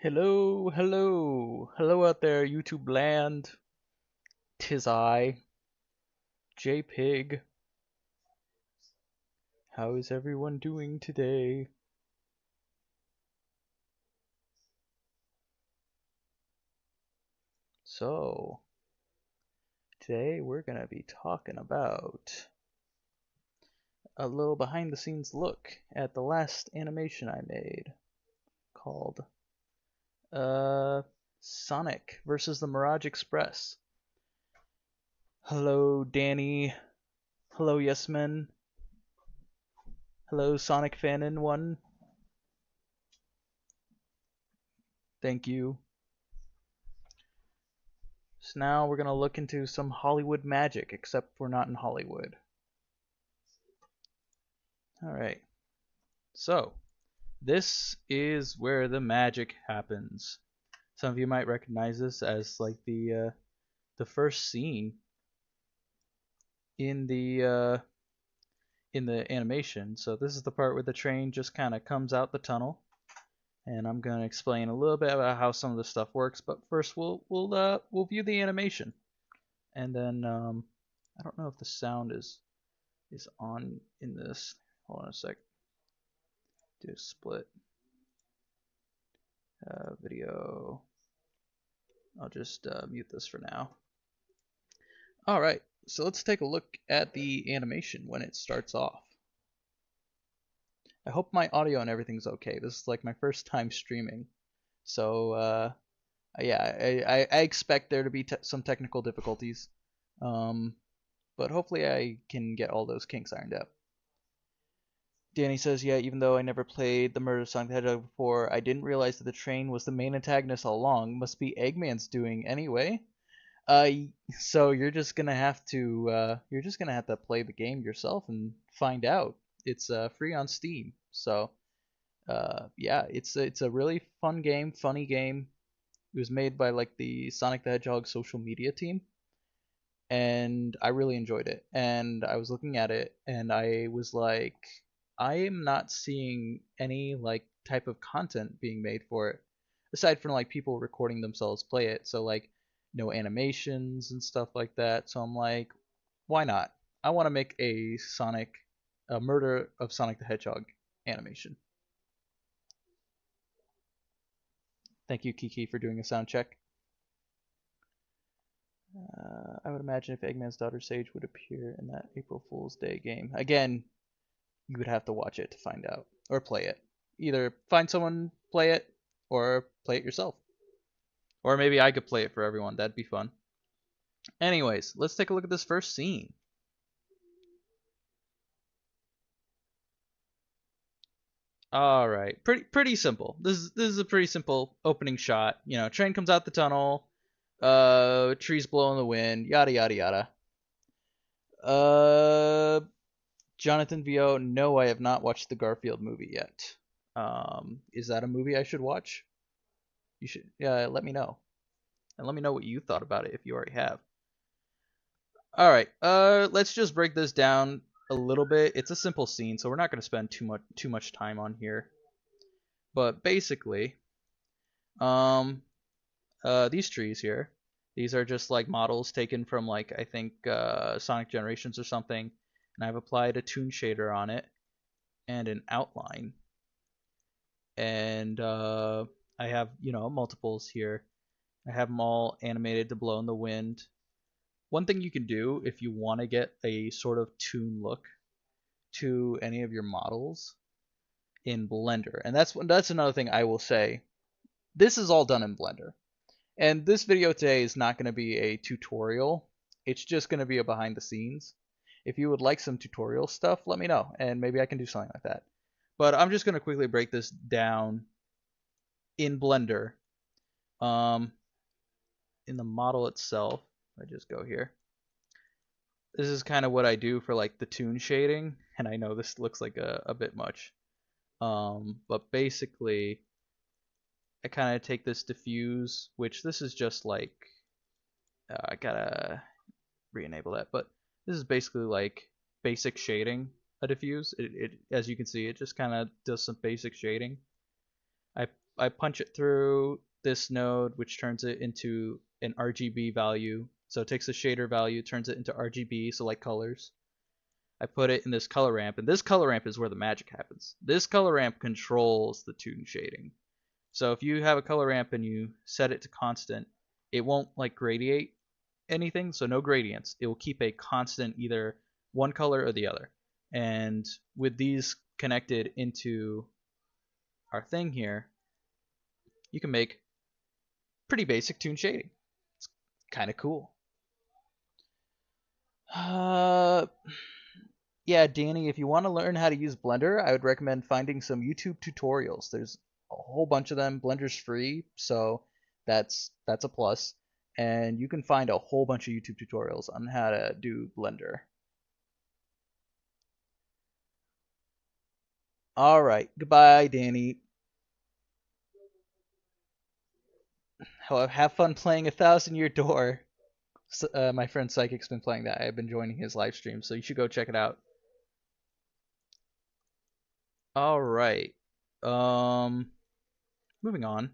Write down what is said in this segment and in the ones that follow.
Hello, hello, hello out there, YouTube land. 'Tis I, JayPig. How is everyone doing today? So, today we're gonna be talking about a little behind the scenes look at the last animation I made called Sonic versus the Mirage Express. Hello, Danny. Hello, Yes Men. Hello, Sonic Fanon one. Thank you. So now we're going to look into some Hollywood magic, except we're not in Hollywood. Alright, so this is where the magic happens. Some of you might recognize this as like the first scene in the animation. So this is the part where the train just kind of comes out the tunnel, and I'm going to explain a little bit about how some of this stuff works. But first, we'll view the animation, and then I don't know if the sound is on in this. Hold on a sec. Do a split video. I'll just mute this for now. Alright, so let's take a look at the animation when it starts off. I hope my audio and everything's okay. This is like my first time streaming. So, yeah, I expect there to be some technical difficulties. But hopefully I can get all those kinks ironed out. Danny says, yeah, even though I never played the Murder of Sonic the Hedgehog before, I didn't realize that the train was the main antagonist all along. Must be Eggman's doing anyway. Uh, so you're just gonna have to play the game yourself and find out. It's free on Steam. So yeah, it's a really fun game, funny game. It was made by like the Sonic the Hedgehog social media team, and I really enjoyed it. And I was looking at it, and I was like, I am not seeing any like type of content being made for it, aside from like people recording themselves play it. So like no animations and stuff like that. So I'm like, why not? I want to make a Murder of Sonic the Hedgehog animation. Thank you, Kiki, for doing a sound check. I would imagine if Eggman's daughter Sage would appear in that April Fool's Day game. Again, you would have to watch it to find out, or play it. Either find someone play it, or play it yourself. Or maybe I could play it for everyone. That'd be fun. Anyways, let's take a look at this first scene. All right, pretty simple. This is a pretty simple opening shot. You know, train comes out the tunnel, trees blow in the wind, yada yada yada. Jonathan VO, no, I have not watched the Garfield movie yet. Is that a movie I should watch? You should, let me know, and let me know what you thought about it if you already have. All right, let's just break this down a little bit. It's a simple scene, so we're not going to spend too much time on here. But basically, these trees here, these are just like models taken from like I think Sonic Generations or something, and I've applied a Toon shader on it and an outline, and I have multiples here. I have them all animated to blow in the wind. One thing you can do if you want to get a sort of Toon look to any of your models in Blender, and that's another thing I will say. This is all done in Blender. And this video today is not going to be a tutorial. It's just going to be a behind the scenes. If you would like some tutorial stuff, let me know, and maybe I can do something like that. But I'm just going to quickly break this down in Blender. In the model itself, I just go here. This is kind of what I do for like the Toon shading, and I know this looks like a bit much. But basically, I kind of take this diffuse, which this is just like, I gotta re-enable that, but this is basically like basic shading a diffuse. As you can see, it just kind of does some basic shading. I I punch it through this node, which turns it into an RGB value. So it takes the shader value, turns it into RGB, so like colors. I put it in this color ramp, and this color ramp is where the magic happens. This color ramp controls the toon shading. So if you have a color ramp and you set it to constant, it won't like gradiate anything, so no gradients. It will keep a constant either one color or the other. And with these connected into our thing here, you can make pretty basic toon shading. It's kind of cool. Yeah, Danny, if you want to learn how to use Blender, I would recommend finding some YouTube tutorials. There's a whole bunch of them. Blender's free, so that's a plus. And you can find a whole bunch of YouTube tutorials on how to do Blender. All right, goodbye, Danny. Have fun playing 1,000-Year Door. My friend Psychic's been playing that. I've been joining his live stream, so you should go check it out. All right. Moving on.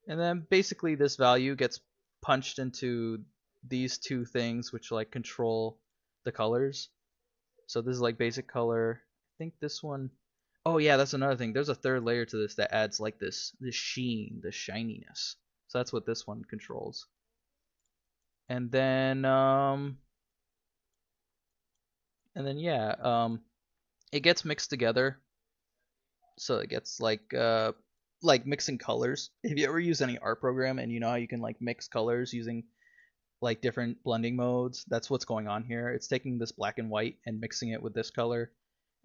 And then basically this value gets punched into these two things which like control the colors. So this is like basic color. I think this one, oh yeah, that's another thing. There's a third layer to this that adds like this sheen, the shininess. So that's what this one controls. And then yeah, it gets mixed together. So it gets like mixing colors. Have you ever used any art program and you know how you can like mix colors using like different blending modes? That's what's going on here. It's taking this black and white and mixing it with this color,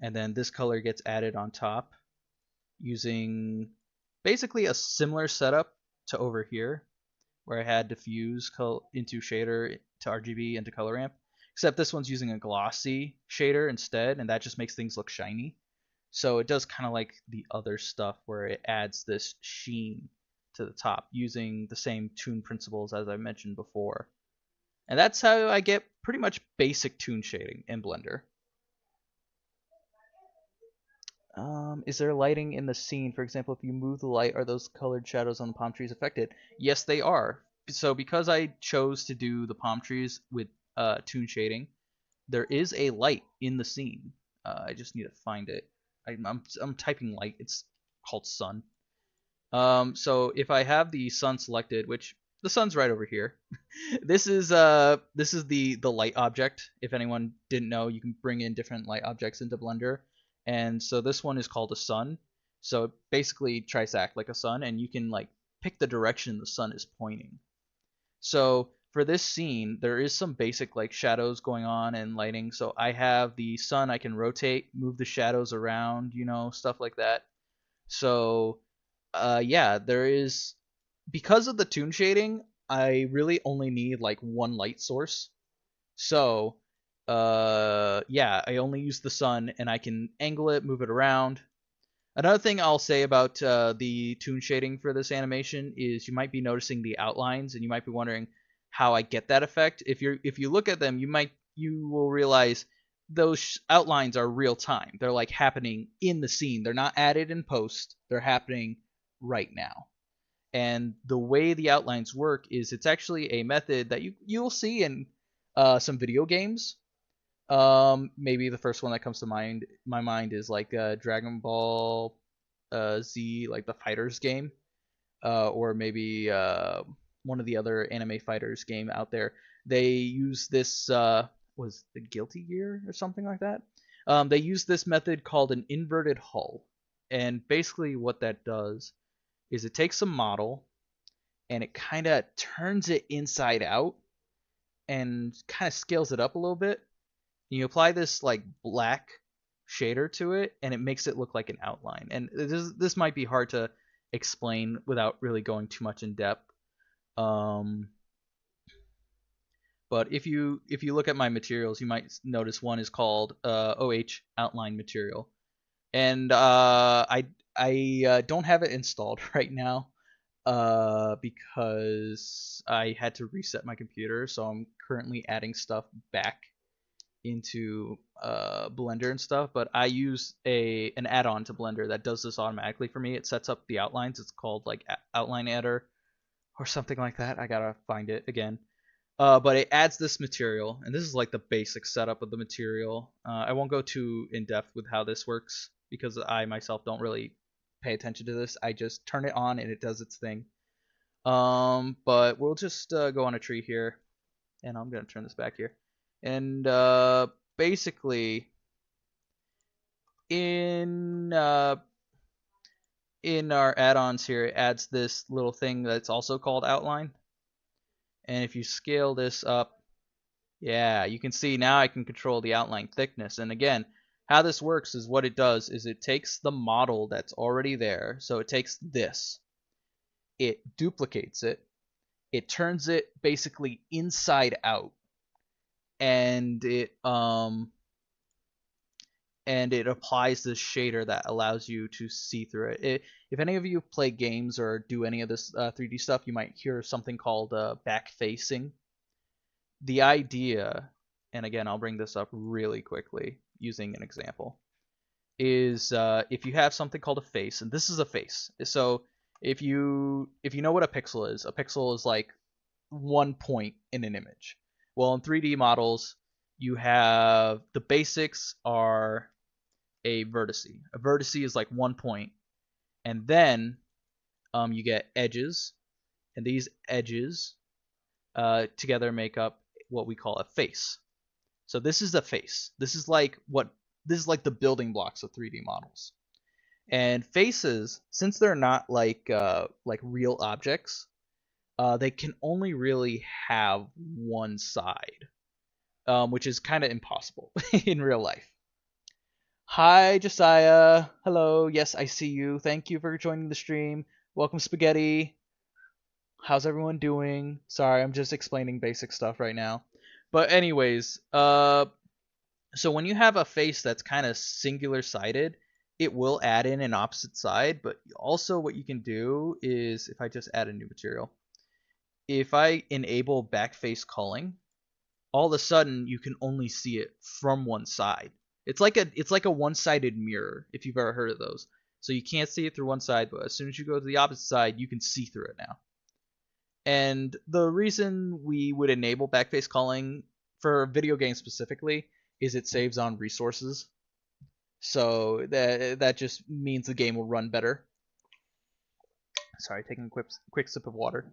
and then this color gets added on top using basically a similar setup to over here where I had diffuse into shader to RGB into color ramp, except this one's using a glossy shader instead, and that just makes things look shiny. So it does kind of like the other stuff where it adds this sheen to the top using the same toon principles as I mentioned before. And that's how I get pretty much basic toon shading in Blender. Is there lighting in the scene? For example, if you move the light, are those colored shadows on the palm trees affected? Yes, they are. So because I chose to do the palm trees with toon shading, there is a light in the scene. I just need to find it. I'm typing light. It's called sun. So if I have the sun selected, which the sun's right over here, this is the light object. If anyone didn't know, you can bring in different light objects into Blender, and so this one is called a sun. So it basically tries to act like a sun, and you can like pick the direction the sun is pointing. So for this scene, there is some basic like shadows going on and lighting. So I have the sun, I can rotate, move the shadows around, you know, stuff like that. So yeah, there is, because of the toon shading, I really only need like one light source. So yeah, I only use the sun and I can angle it, move it around. Another thing I'll say about the toon shading for this animation is you might be noticing the outlines and you might be wondering how I get that effect. If you look at them, you will realize those outlines are real time. They're like happening in the scene. They're not added in post. They're happening right now. And the way the outlines work is it's actually a method that you'll see in some video games. Maybe the first one that comes to my mind is like Dragon Ball Z, like the Fighters game, or maybe one of the other anime fighters game out there. They use this was the Guilty Gear or something like that. They use this method called an inverted hull, and basically what that does is it takes a model and it kind of turns it inside out and kind of scales it up a little bit. You apply this like black shader to it and it makes it look like an outline. And this might be hard to explain without really going too much in depth. But if you look at my materials, you might notice one is called OH outline material, and I don't have it installed right now because I had to reset my computer, so I'm currently adding stuff back into Blender and stuff, but I use an add-on to Blender that does this automatically for me. It sets up the outlines. It's called like Outline Adder or something like that. I gotta find it again. But it adds this material, and this is like the basic setup of the material. I won't go too in depth with how this works because I myself don't really pay attention to this. I just turn it on and it does its thing. But we'll just go on a tree here, and I'm gonna turn this back here. And basically, in our add-ons here, it adds this little thing that's also called outline. And if you scale this up, yeah, you can see now I can control the outline thickness. And again, how this works is what it does is it takes the model that's already there. So it takes this, it duplicates it, it turns it basically inside out, and it applies this shader that allows you to see through it. If any of you play games or do any of this 3D stuff, you might hear something called back facing. The idea, and again, I'll bring this up really quickly using an example, is if you have something called a face, and this is a face. So if you know what a pixel is like 1 point in an image. Well, in 3D models, you have the basics are a vertice. A vertice is like 1 point, and then you get edges, and these edges together make up what we call a face. So this is a face. This is like the building blocks of 3D models. And faces, since they're not like real objects, they can only really have one side, which is kind of impossible in real life. Hi, Josiah. Hello. Yes, I see you. Thank you for joining the stream. Welcome, Spaghetti. How's everyone doing? Sorry, I'm just explaining basic stuff right now. But anyways, so when you have a face that's kind of singular-sided, it will add in an opposite side. But also what you can do is, if I just add a new material, if I enable backface culling, all of a sudden you can only see it from one side. It's like a one-sided mirror, if you've ever heard of those. So you can't see it through one side, but as soon as you go to the opposite side, you can see through it now. And the reason we would enable backface culling for video games specifically is it saves on resources. So that just means the game will run better. Sorry, taking a quick sip of water.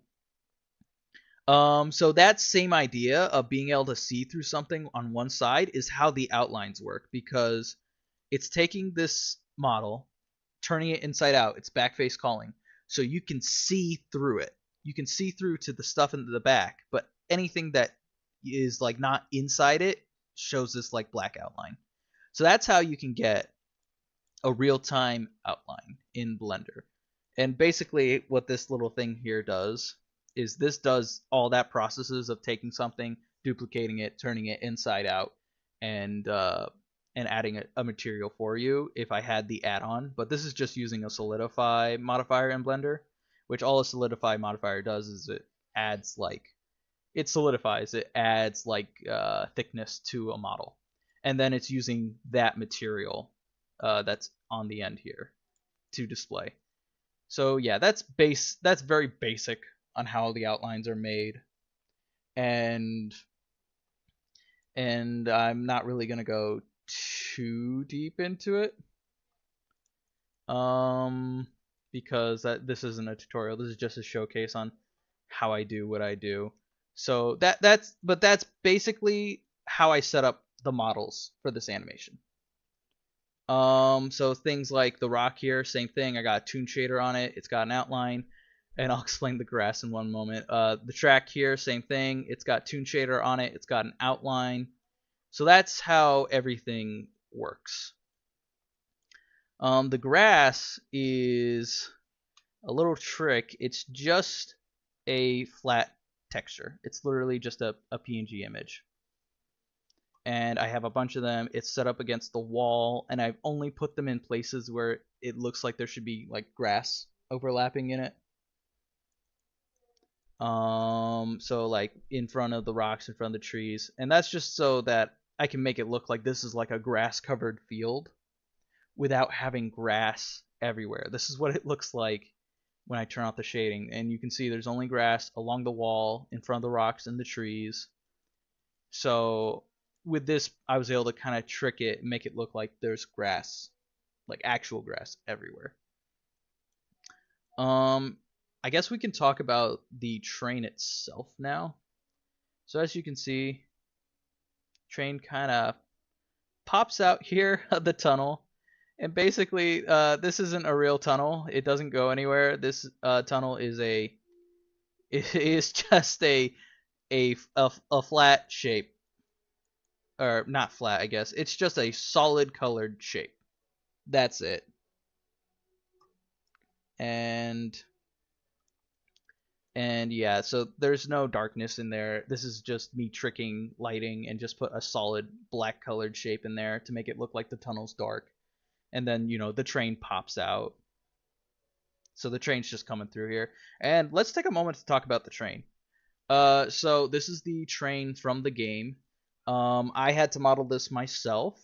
So that same idea of being able to see through something on one side is how the outlines work, because it's taking this model, turning it inside out, it's backface culling, so you can see through it. You can see through to the stuff in the back, but anything that is like not inside it shows this like black outline. So that's how you can get a real-time outline in Blender. And basically what this little thing here does is this does all that processes of taking something, duplicating it, turning it inside out, and adding a material for you if I had the add-on. But this is just using a solidify modifier in Blender, which all a solidify modifier does is it adds it solidifies, it adds thickness to a model, and then it's using that material that's on the end here to display. So yeah, that's very basic on how the outlines are made, and I'm not really gonna go too deep into it, because this isn't a tutorial. This is just a showcase on how I do what I do. So that's basically how I set up the models for this animation. So things like the rock here, same thing. I got a Toon shader on it. It's got an outline, and I'll explain the grass in one moment. The track here, same thing. It's got Toon shader on it. It's got an outline. So that's how everything works. The grass is a little trick. It's just a flat texture. It's literally just a PNG image. And I have a bunch of them. It's set up against the wall, and I've only put them in places where it looks like there should be like grass overlapping in it. So like in front of the rocks, in front of the trees, and that's just so that I can make it look like this is like a grass covered field without having grass everywhere. This is what it looks like when I turn off the shading, and you can see there's only grass along the wall, in front of the rocks and the trees. So with this, I was able to kind of trick it and make it look like there's grass, like actual grass everywhere. I guess we can talk about the train itself now. So as you can see, train kind of pops out here of the tunnel, and basically this isn't a real tunnel. It doesn't go anywhere. This tunnel is just a flat shape, or not flat, I guess. It's just a solid colored shape. That's it. And yeah, so there's no darkness in there. This is just me tricking lighting and just put a solid black colored shape in there to make it look like the tunnel's dark. And then, you know, the train pops out. So the train's just coming through here. And let's take a moment to talk about the train. So this is the train from the game. I had to model this myself.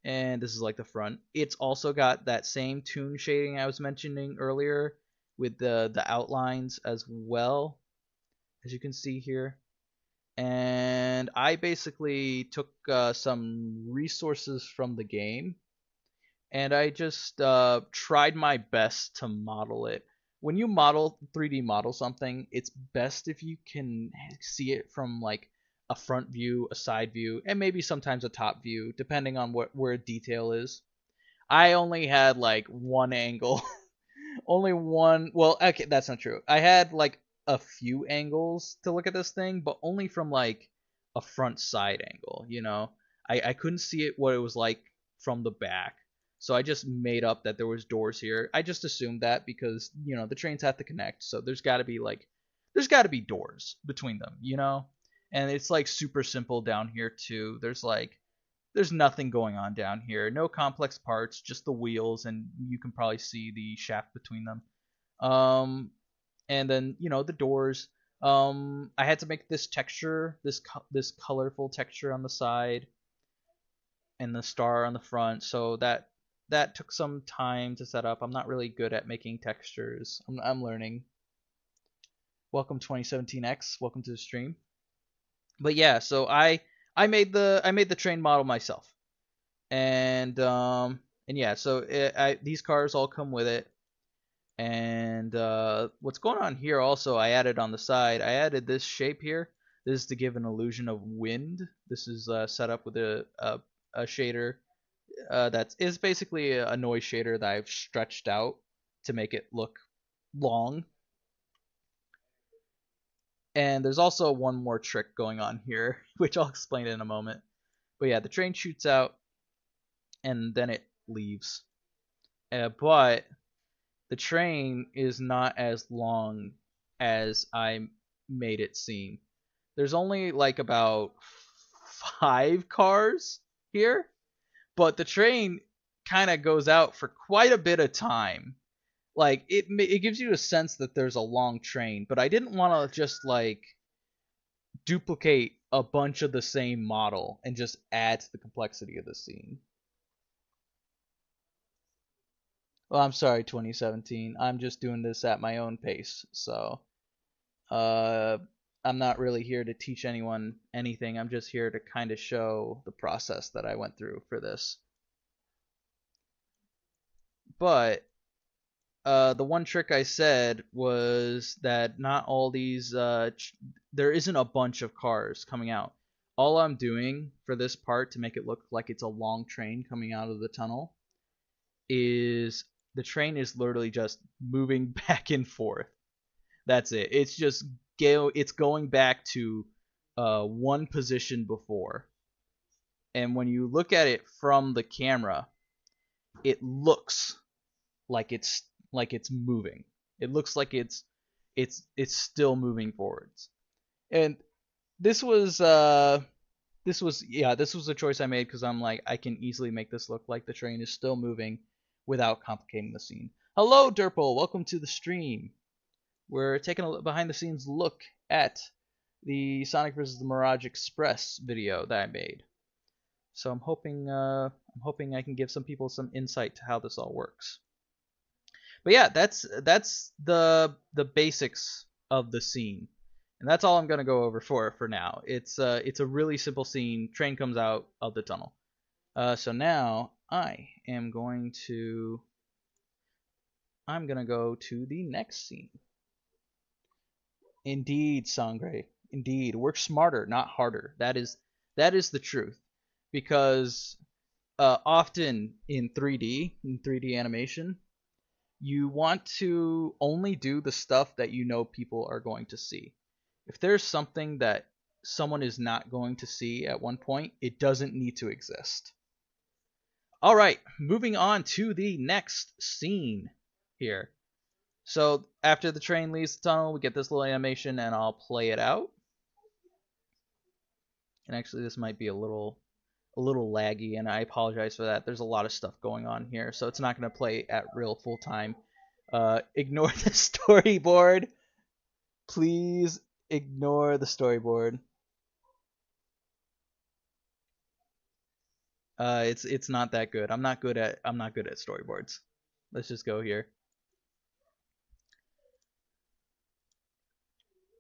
And this is like the front. It's also got that same Toon shading I was mentioning earlier with the outlines as well, as you can see here. And I basically took some resources from the game, and I just tried my best to model it. When you 3D model something, it's best if you can see it from like a front view, a side view, and maybe sometimes a top view, depending on where detail is. I only had like one angle. Only one. Well, okay, that's not true. I had like a few angles to look at this thing, but only from like a front side angle, you know? I couldn't see it what it was like from the back. So I just made up that there was doors here. I just assumed that because, you know, the trains have to connect, so there's got to be doors between them, you know? And it's like super simple down here too. There's nothing going on down here. No complex parts, just the wheels, and you can probably see the shaft between them. And then, you know, the doors. I had to make this texture, this colorful texture on the side, and the star on the front. So that took some time to set up. I'm not really good at making textures. I'm learning. Welcome 2017X. Welcome to the stream. But yeah, so I made the train model myself, and yeah, so these cars all come with it. And what's going on here also, I added on the side. I added this shape here. This is to give an illusion of wind. This is set up with a shader that is basically a noise shader that I've stretched out to make it look long. And there's also one more trick going on here, which I'll explain in a moment. But yeah, the train shoots out, and then it leaves. But the train is not as long as I made it seem. There's only like about 5 cars here, but the train kind of goes out for quite a bit of time. Like it gives you a sense that there's a long train, but I didn't want to just like duplicate a bunch of the same model and just add to the complexity of the scene. Well, I'm sorry, 2017. I'm just doing this at my own pace, so I'm not really here to teach anyone anything. I'm just here to kind of show the process that I went through for this. But the one trick I said was that not all these, there isn't a bunch of cars coming out. All I'm doing for this part to make it look like it's a long train coming out of the tunnel is the train is literally just moving back and forth. That's it. It's just it's going back to one position before. And when you look at it from the camera, it looks like it's moving. It looks like it's still moving forwards. And this was a choice I made because I'm like, I can easily make this look like the train is still moving without complicating the scene. Hello, Derpel. Welcome to the stream. We're taking a behind the scenes look at the Sonic vs. the Mirage Express video that I made. So I'm hoping I can give some people some insight to how this all works. But yeah, that's the basics of the scene, and that's all I'm gonna go over for now. It's a really simple scene. Train comes out of the tunnel. So now I'm gonna go to the next scene. Indeed, Sangre. Indeed, work smarter, not harder. That is the truth, because often in 3D animation, you want to only do the stuff that you know people are going to see. If there's something that someone is not going to see at one point, it doesn't need to exist. All right, moving on to the next scene here. So after the train leaves the tunnel, we get this little animation, and I'll play it out. And actually, this might be a little laggy, and I apologize for that. There's a lot of stuff going on here, so it's not going to play at real full time. Ignore the storyboard. Please ignore the storyboard. It's not that good. I'm not good at storyboards. Let's just go here.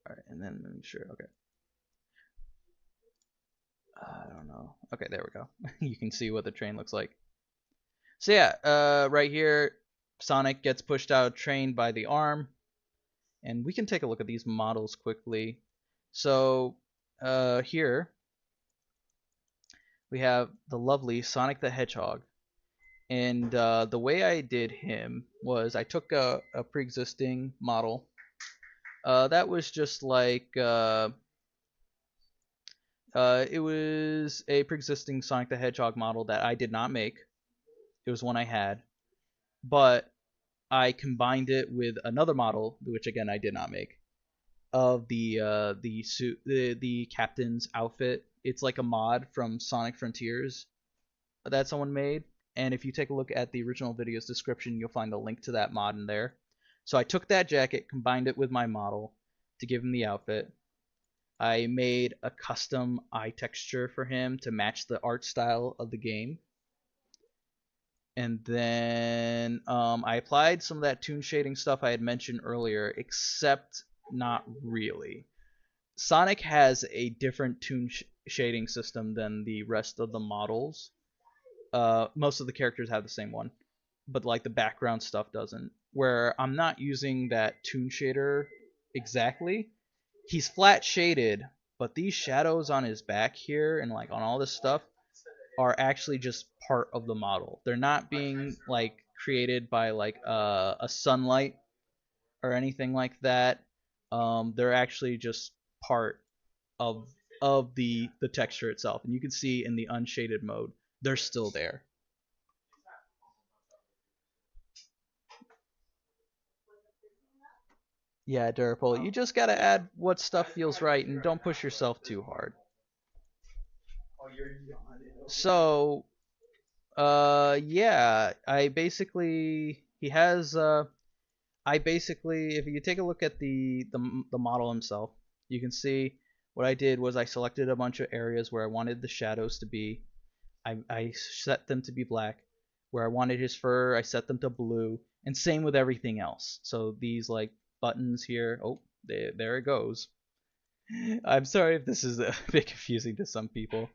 All right, and then make sure. Okay. I don't know. Okay, there we go. You can see what the train looks like. So yeah, right here, Sonic gets pushed out of train by the arm, and we can take a look at these models quickly. So here we have the lovely Sonic the Hedgehog, and the way I did him was I took a pre-existing model that was just like it was a pre-existing Sonic the Hedgehog model that I did not make. It was one I had, but I combined it with another model, which again I did not make, of the suit, the captain's outfit. It's like a mod from Sonic Frontiers that someone made, and if you take a look at the original video's description, you'll find a link to that mod in there. So I took that jacket, combined it with my model to give him the outfit. I made a custom eye texture for him to match the art style of the game. And then I applied some of that Toon shading stuff I had mentioned earlier, except not really. Sonic has a different Toon shading system than the rest of the models. Most of the characters have the same one, but like the background stuff doesn't. Where I'm not using that Toon shader exactly. He's flat shaded, but these shadows on his back here and like on all this stuff are actually just part of the model. They're not being like created by like a sunlight or anything like that. They're actually just part of the texture itself, and you can see in the unshaded mode they're still there. Yeah, Durapole, you just gotta add what stuff feels right and don't push yourself too hard. So yeah, I basically he has I basically, if you take a look at the model himself, you can see what I did was I selected a bunch of areas where I wanted the shadows to be. I set them to be black. Where I wanted his fur, I set them to blue, and same with everything else. So these like buttons here, oh, there it goes. I'm sorry if this is a bit confusing to some people.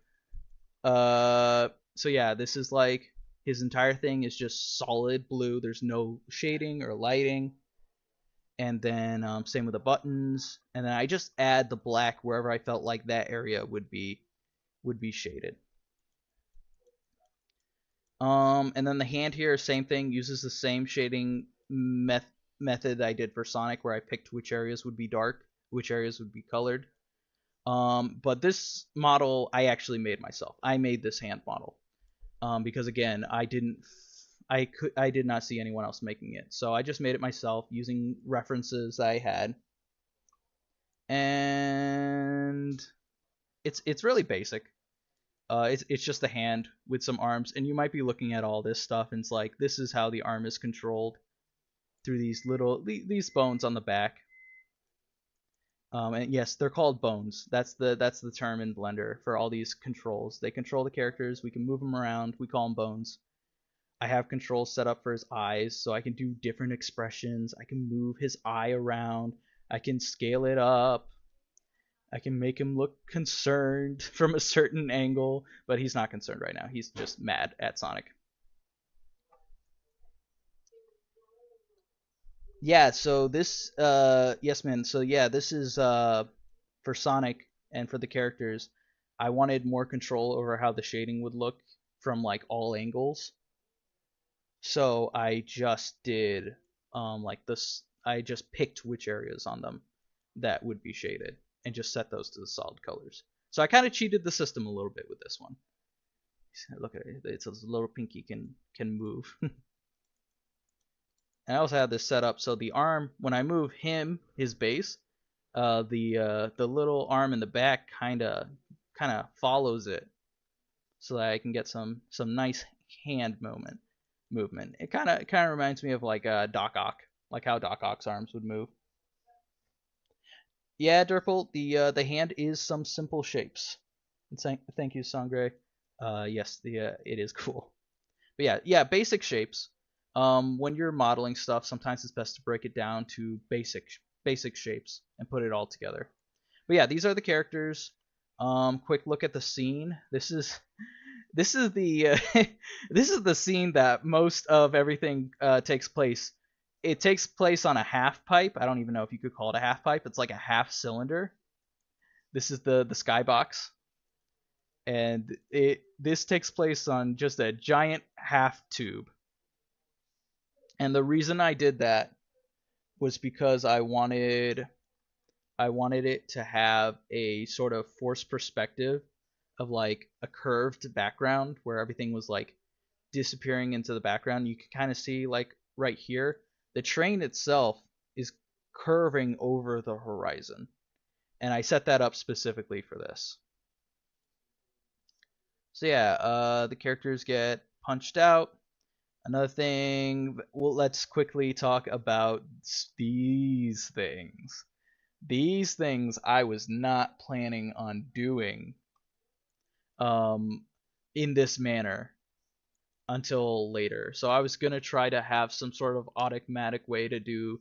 So yeah, this is like his entire thing is just solid blue. There's no shading or lighting. And then same with the buttons. And then I just add the black wherever I felt like that area would be shaded. And then the hand here, same thing, uses the same shading method I did for Sonic, where I picked which areas would be dark, which areas would be colored. But this model I actually made myself. I made this hand model because again, I did not see anyone else making it, so I just made it myself using references I had, and it's really basic. It's just a hand with some arms, and you might be looking at all this stuff, and it's like this is how the arm is controlled through these bones on the back. And yes, they're called bones. That's the term in Blender for all these controls. They control the characters. We can move them around. We call them bones. I have controls set up for his eyes, so I can do different expressions. I can move his eye around. I can scale it up. I can make him look concerned from a certain angle, but he's not concerned right now. He's just mad at Sonic. Yeah, so this yes man. So yeah, this is for Sonic and for the characters. I wanted more control over how the shading would look from like all angles. So I just did like this. I just picked which areas on them that would be shaded and just set those to the solid colors. So I kind of cheated the system a little bit with this one. Look at it; it's a little pinky can move. And I also have this set up so the arm, when I move him, his base, the little arm in the back kind of follows it, so that I can get some nice hand movement. It kind of reminds me of like Doc Ock, like how Doc Ock's arms would move. Yeah, Durple, the hand is some simple shapes. And thank you, Sangre. Yes, the it is cool. But yeah, basic shapes. When you're modeling stuff, sometimes it's best to break it down to basic shapes and put it all together. But yeah, these are the characters. Quick look at the scene. This is the this is the scene that most of everything takes place. It takes place on a half pipe. I don't even know if you could call it a half pipe. It's like a half cylinder. This is the skybox, and this takes place on just a giant half tube. And the reason I did that was because I wanted it to have a sort of forced perspective of like a curved background where everything was like disappearing into the background. You can kind of see like right here, the train itself is curving over the horizon. And I set that up specifically for this. So yeah, the characters get punched out. Another thing, well, let's quickly talk about these things. These things I was not planning on doing um, in this manner until later. So I was going to try to have some sort of automatic way to do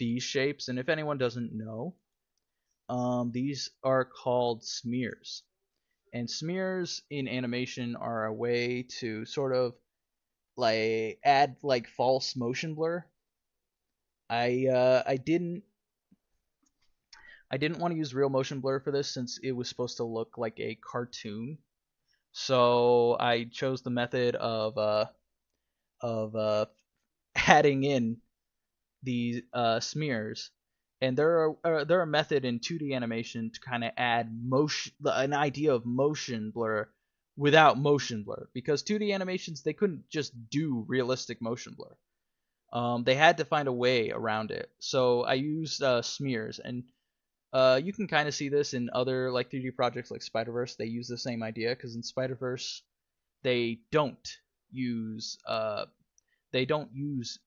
these shapes. And if anyone doesn't know, these are called smears. And smears in animation are a way to sort of like add like false motion blur. I didn't want to use real motion blur for this since it was supposed to look like a cartoon. So I chose the method of adding in these smears, and there are a method in 2D animation to kind of add motion, an idea of motion blur without motion blur, because 2D animations they couldn't just do realistic motion blur. They had to find a way around it. So I used smears, and you can kind of see this in other like 3D projects like Spider-Verse. They use the same idea because in Spider-Verse they don't use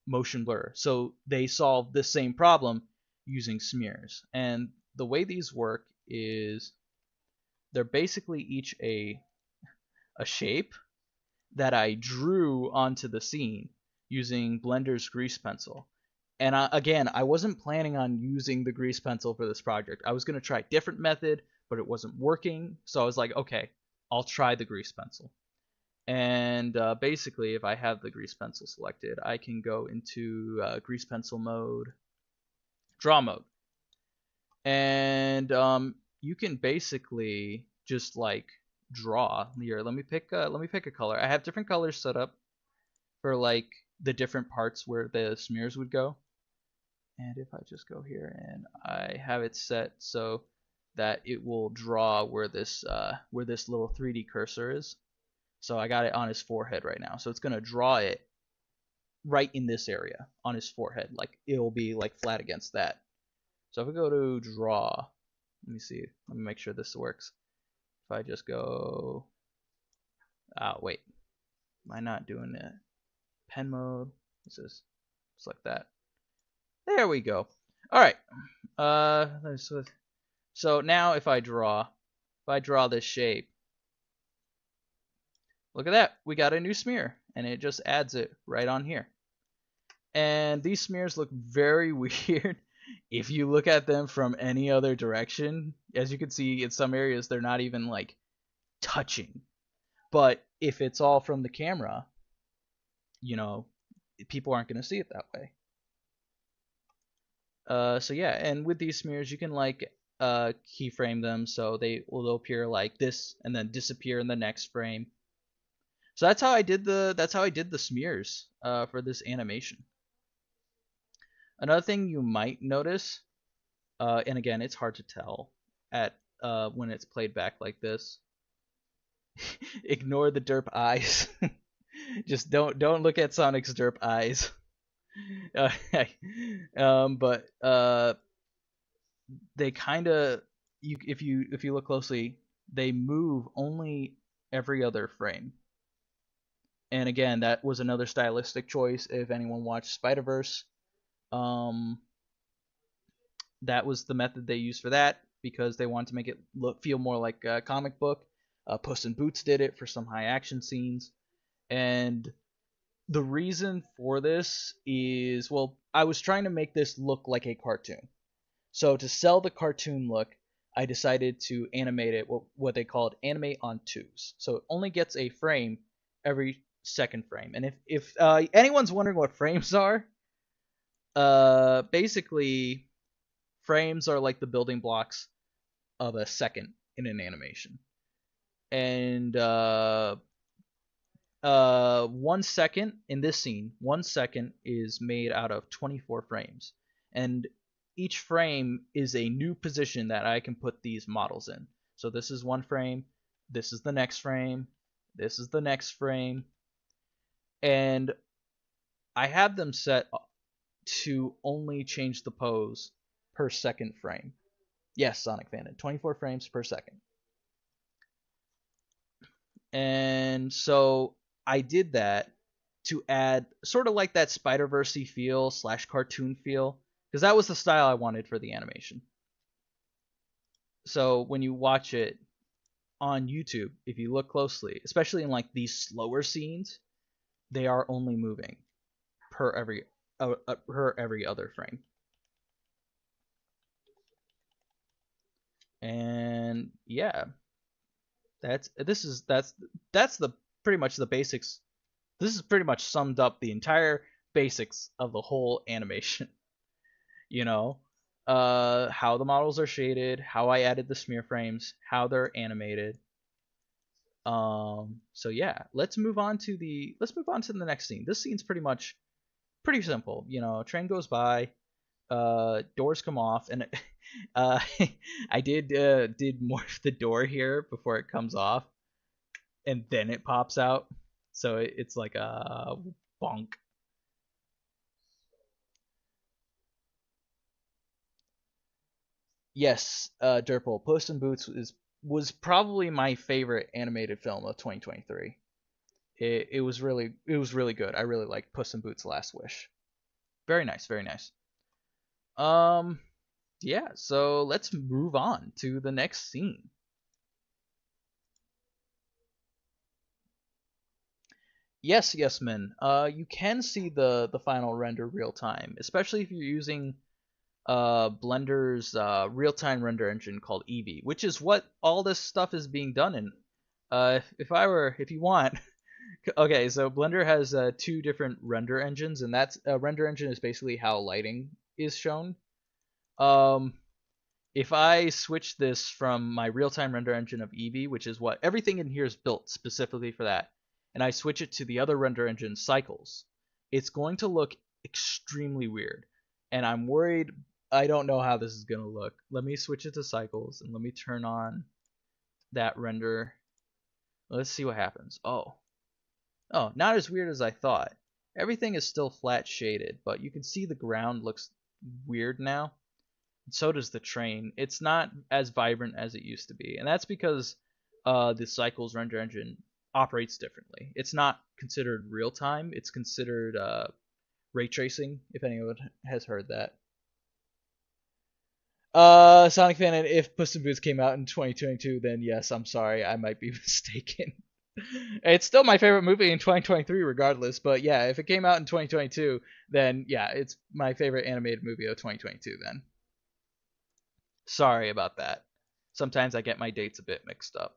motion blur, so they solve the same problem using smears. And the way these work is they're basically each a shape that I drew onto the scene using Blender's grease pencil. And again, I wasn't planning on using the grease pencil for this project. I was going to try a different method, but it wasn't working. So I was like, okay, I'll try the grease pencil. And basically, if I have the grease pencil selected, I can go into grease pencil mode, draw mode. And you can basically just like draw. Here, let me pick a color. I have different colors set up for like the different parts where the smears would go. And if I just go here and I have it set so that it will draw where this little 3D cursor is. So I got it on his forehead right now. So it's gonna draw it right in this area on his forehead. Like it'll be like flat against that. So if we go to draw, let me see. Let me make sure this works. If I just go, wait, am I not doing it? Pen mode. This is just like that. There we go. All right. So now if I draw this shape, look at that, we got a new smear, and it just adds it right on here. And these smears look very weird if you look at them from any other direction. As you can see, in some areas they're not even like touching. But if it's all from the camera, you know, people aren't going to see it that way. So yeah, and with these smears you can like keyframe them so they will appear like this and then disappear in the next frame. So that's how I did the smears for this animation. Another thing you might notice, and again it's hard to tell at when it's played back like this. Ignore the derp eyes. Just don't look at Sonic's derp eyes. But they kind of, if you look closely, they move only every other frame. And again, that was another stylistic choice. If anyone watched Spider-Verse, that was the method they used for that because they wanted to make it feel more like a comic book. Puss in Boots did it for some high action scenes, and the reason for this is, well, I was trying to make this look like a cartoon. So to sell the cartoon look, I decided to animate it what they called animate on twos. So it only gets a frame every second frame. And if anyone's wondering what frames are, basically frames are like the building blocks of a second in an animation. And 1 second in this scene, 1 second is made out of 24 frames, and each frame is a new position that I can put these models in. So this is 1 frame, this is the next frame, this is the next frame, and I have them set to only change the pose per second frame. Yes, Sonic Fandom, 24 frames per second. And so I did that to add sort of like that Spider-Verse-y feel / cartoon feel, because that was the style I wanted for the animation. So when you watch it on YouTube, if you look closely, especially in like these slower scenes, they are only moving per every other frame. And yeah, that's the pretty much the basics. This is pretty much summed up the entire basics of the whole animation. You know, how the models are shaded, how I added the smear frames, how they're animated. So yeah, let's move on to the next scene. This scene's pretty simple. You know, train goes by, doors come off, and I did morph the door here before it comes off, and then it pops out. So it's like a bonk. Yes, Dirple, Puss in Boots was probably my favorite animated film of 2023. It was really good. I really liked Puss in Boots' Last Wish. Very nice, very nice. Yeah. So let's move on to the next scene. Yes, yes, Min. You can see the final render real time, especially if you're using Blender's real-time render engine called Eevee, which is what all this stuff is being done in. If you want, okay, so Blender has 2 different render engines, and that's render engine is basically how lighting is shown. If I switch this from my real-time render engine of Eevee, which is what everything in here is built specifically for that, and I switch it to the other render engine, Cycles, it's going to look extremely weird. And I'm worried, I don't know how this is going to look. Let me switch it to Cycles, and let me turn on that render. Let's see what happens. Oh, not as weird as I thought. Everything is still flat shaded, but you can see the ground looks weird now. So does the train. It's not as vibrant as it used to be, and that's because the Cycles render engine operates differently. It's not considered real time. It's considered ray tracing, if anyone has heard that. Sonic fan, and if Puss in Boots came out in 2022, then yes, I'm sorry, I might be mistaken. It's still my favorite movie in 2023, regardless. But yeah, if it came out in 2022, then yeah, it's my favorite animated movie of 2022. Then sorry about that. Sometimes I get my dates a bit mixed up.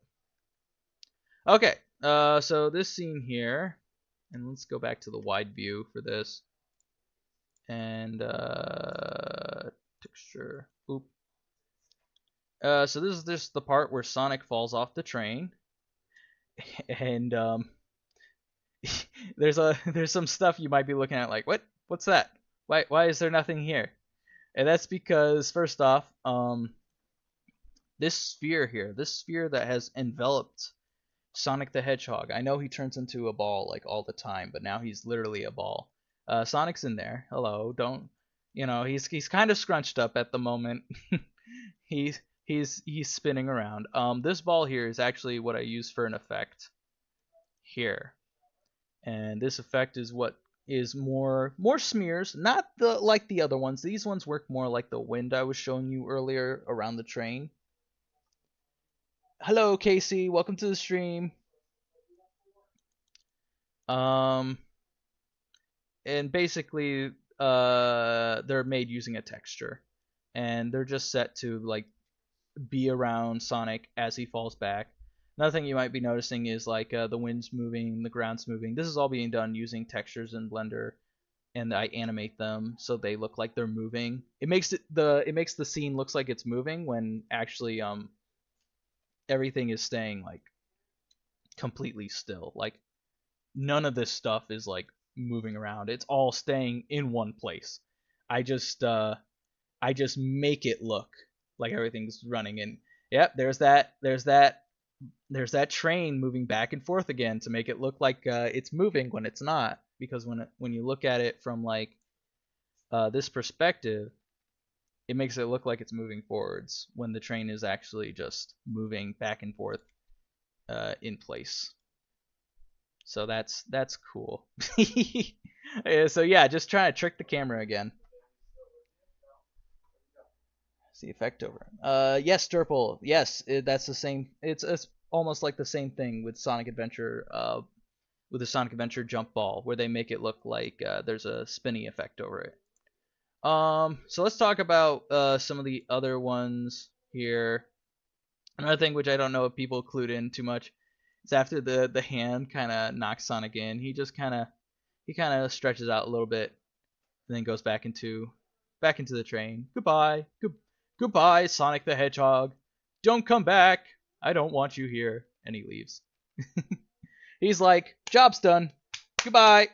Okay, so this scene here, and let's go back to the wide view for this, and texture. Oop. So this is just the part where Sonic falls off the train, and there's some stuff you might be looking at like, what's that? Why is there nothing here? And that's because first off, this sphere here, this sphere that has enveloped Sonic the Hedgehog. I know he turns into a ball like all the time, but now he's literally a ball. Sonic's in there. Hello, don't he's kind of scrunched up at the moment. He's spinning around. This ball here is actually what I use for an effect here, and this effect is what is more smears, not like the other ones. These ones work more like the wind I was showing you earlier around the train. Hello, Casey. Welcome to the stream. And basically, they're made using a texture, and they're just set to like be around Sonic as he falls back. Another thing you might be noticing is like the wind's moving, the ground's moving. This is all being done using textures in Blender, and I animate them so they look like they're moving. It makes the scene looks like it's moving when actually everything is staying like completely still. Like none of this stuff is like moving around. It's all staying in one place. I just make it look like everything's running, and yep, there's that train moving back and forth again to make it look like it's moving when it's not, because when you look at it from like this perspective, it makes it look like it's moving forwards when the train is actually just moving back and forth in place. So that's cool. So yeah, just trying to trick the camera again. The effect over. Yes, Derpal. Yes, that's the same. It's almost like the same thing with Sonic Adventure. With the Sonic Adventure jump ball, where they make it look like there's a spinny effect over it. So let's talk about some of the other ones here. Another thing which I don't know if people clued in too much is after the hand kind of knocks Sonic in, he kind of stretches out a little bit and then goes back into the train. Goodbye, Sonic the Hedgehog. Don't come back. I don't want you here. And he leaves. He's like, job's done. Goodbye.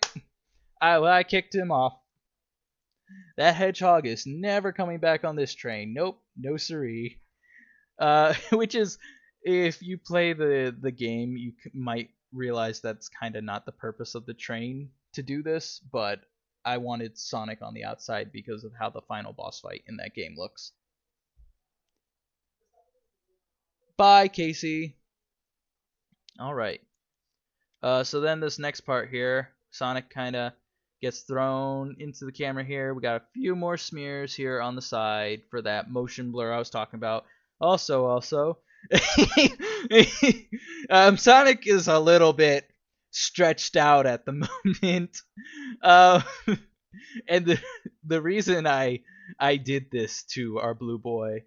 I kicked him off. That hedgehog is never coming back on this train. Nope, no siree. Which is, if you play the game, you might realize that's kind of not the purpose of the train to do this, but I wanted Sonic on the outside because of how the final boss fight in that game looks. Bye, Casey. Alright. So then this next part here, Sonic kind of gets thrown into the camera here. We got a few more smears here on the side for that motion blur I was talking about. Also, Sonic is a little bit stretched out at the moment. And the reason I did this to our blue boy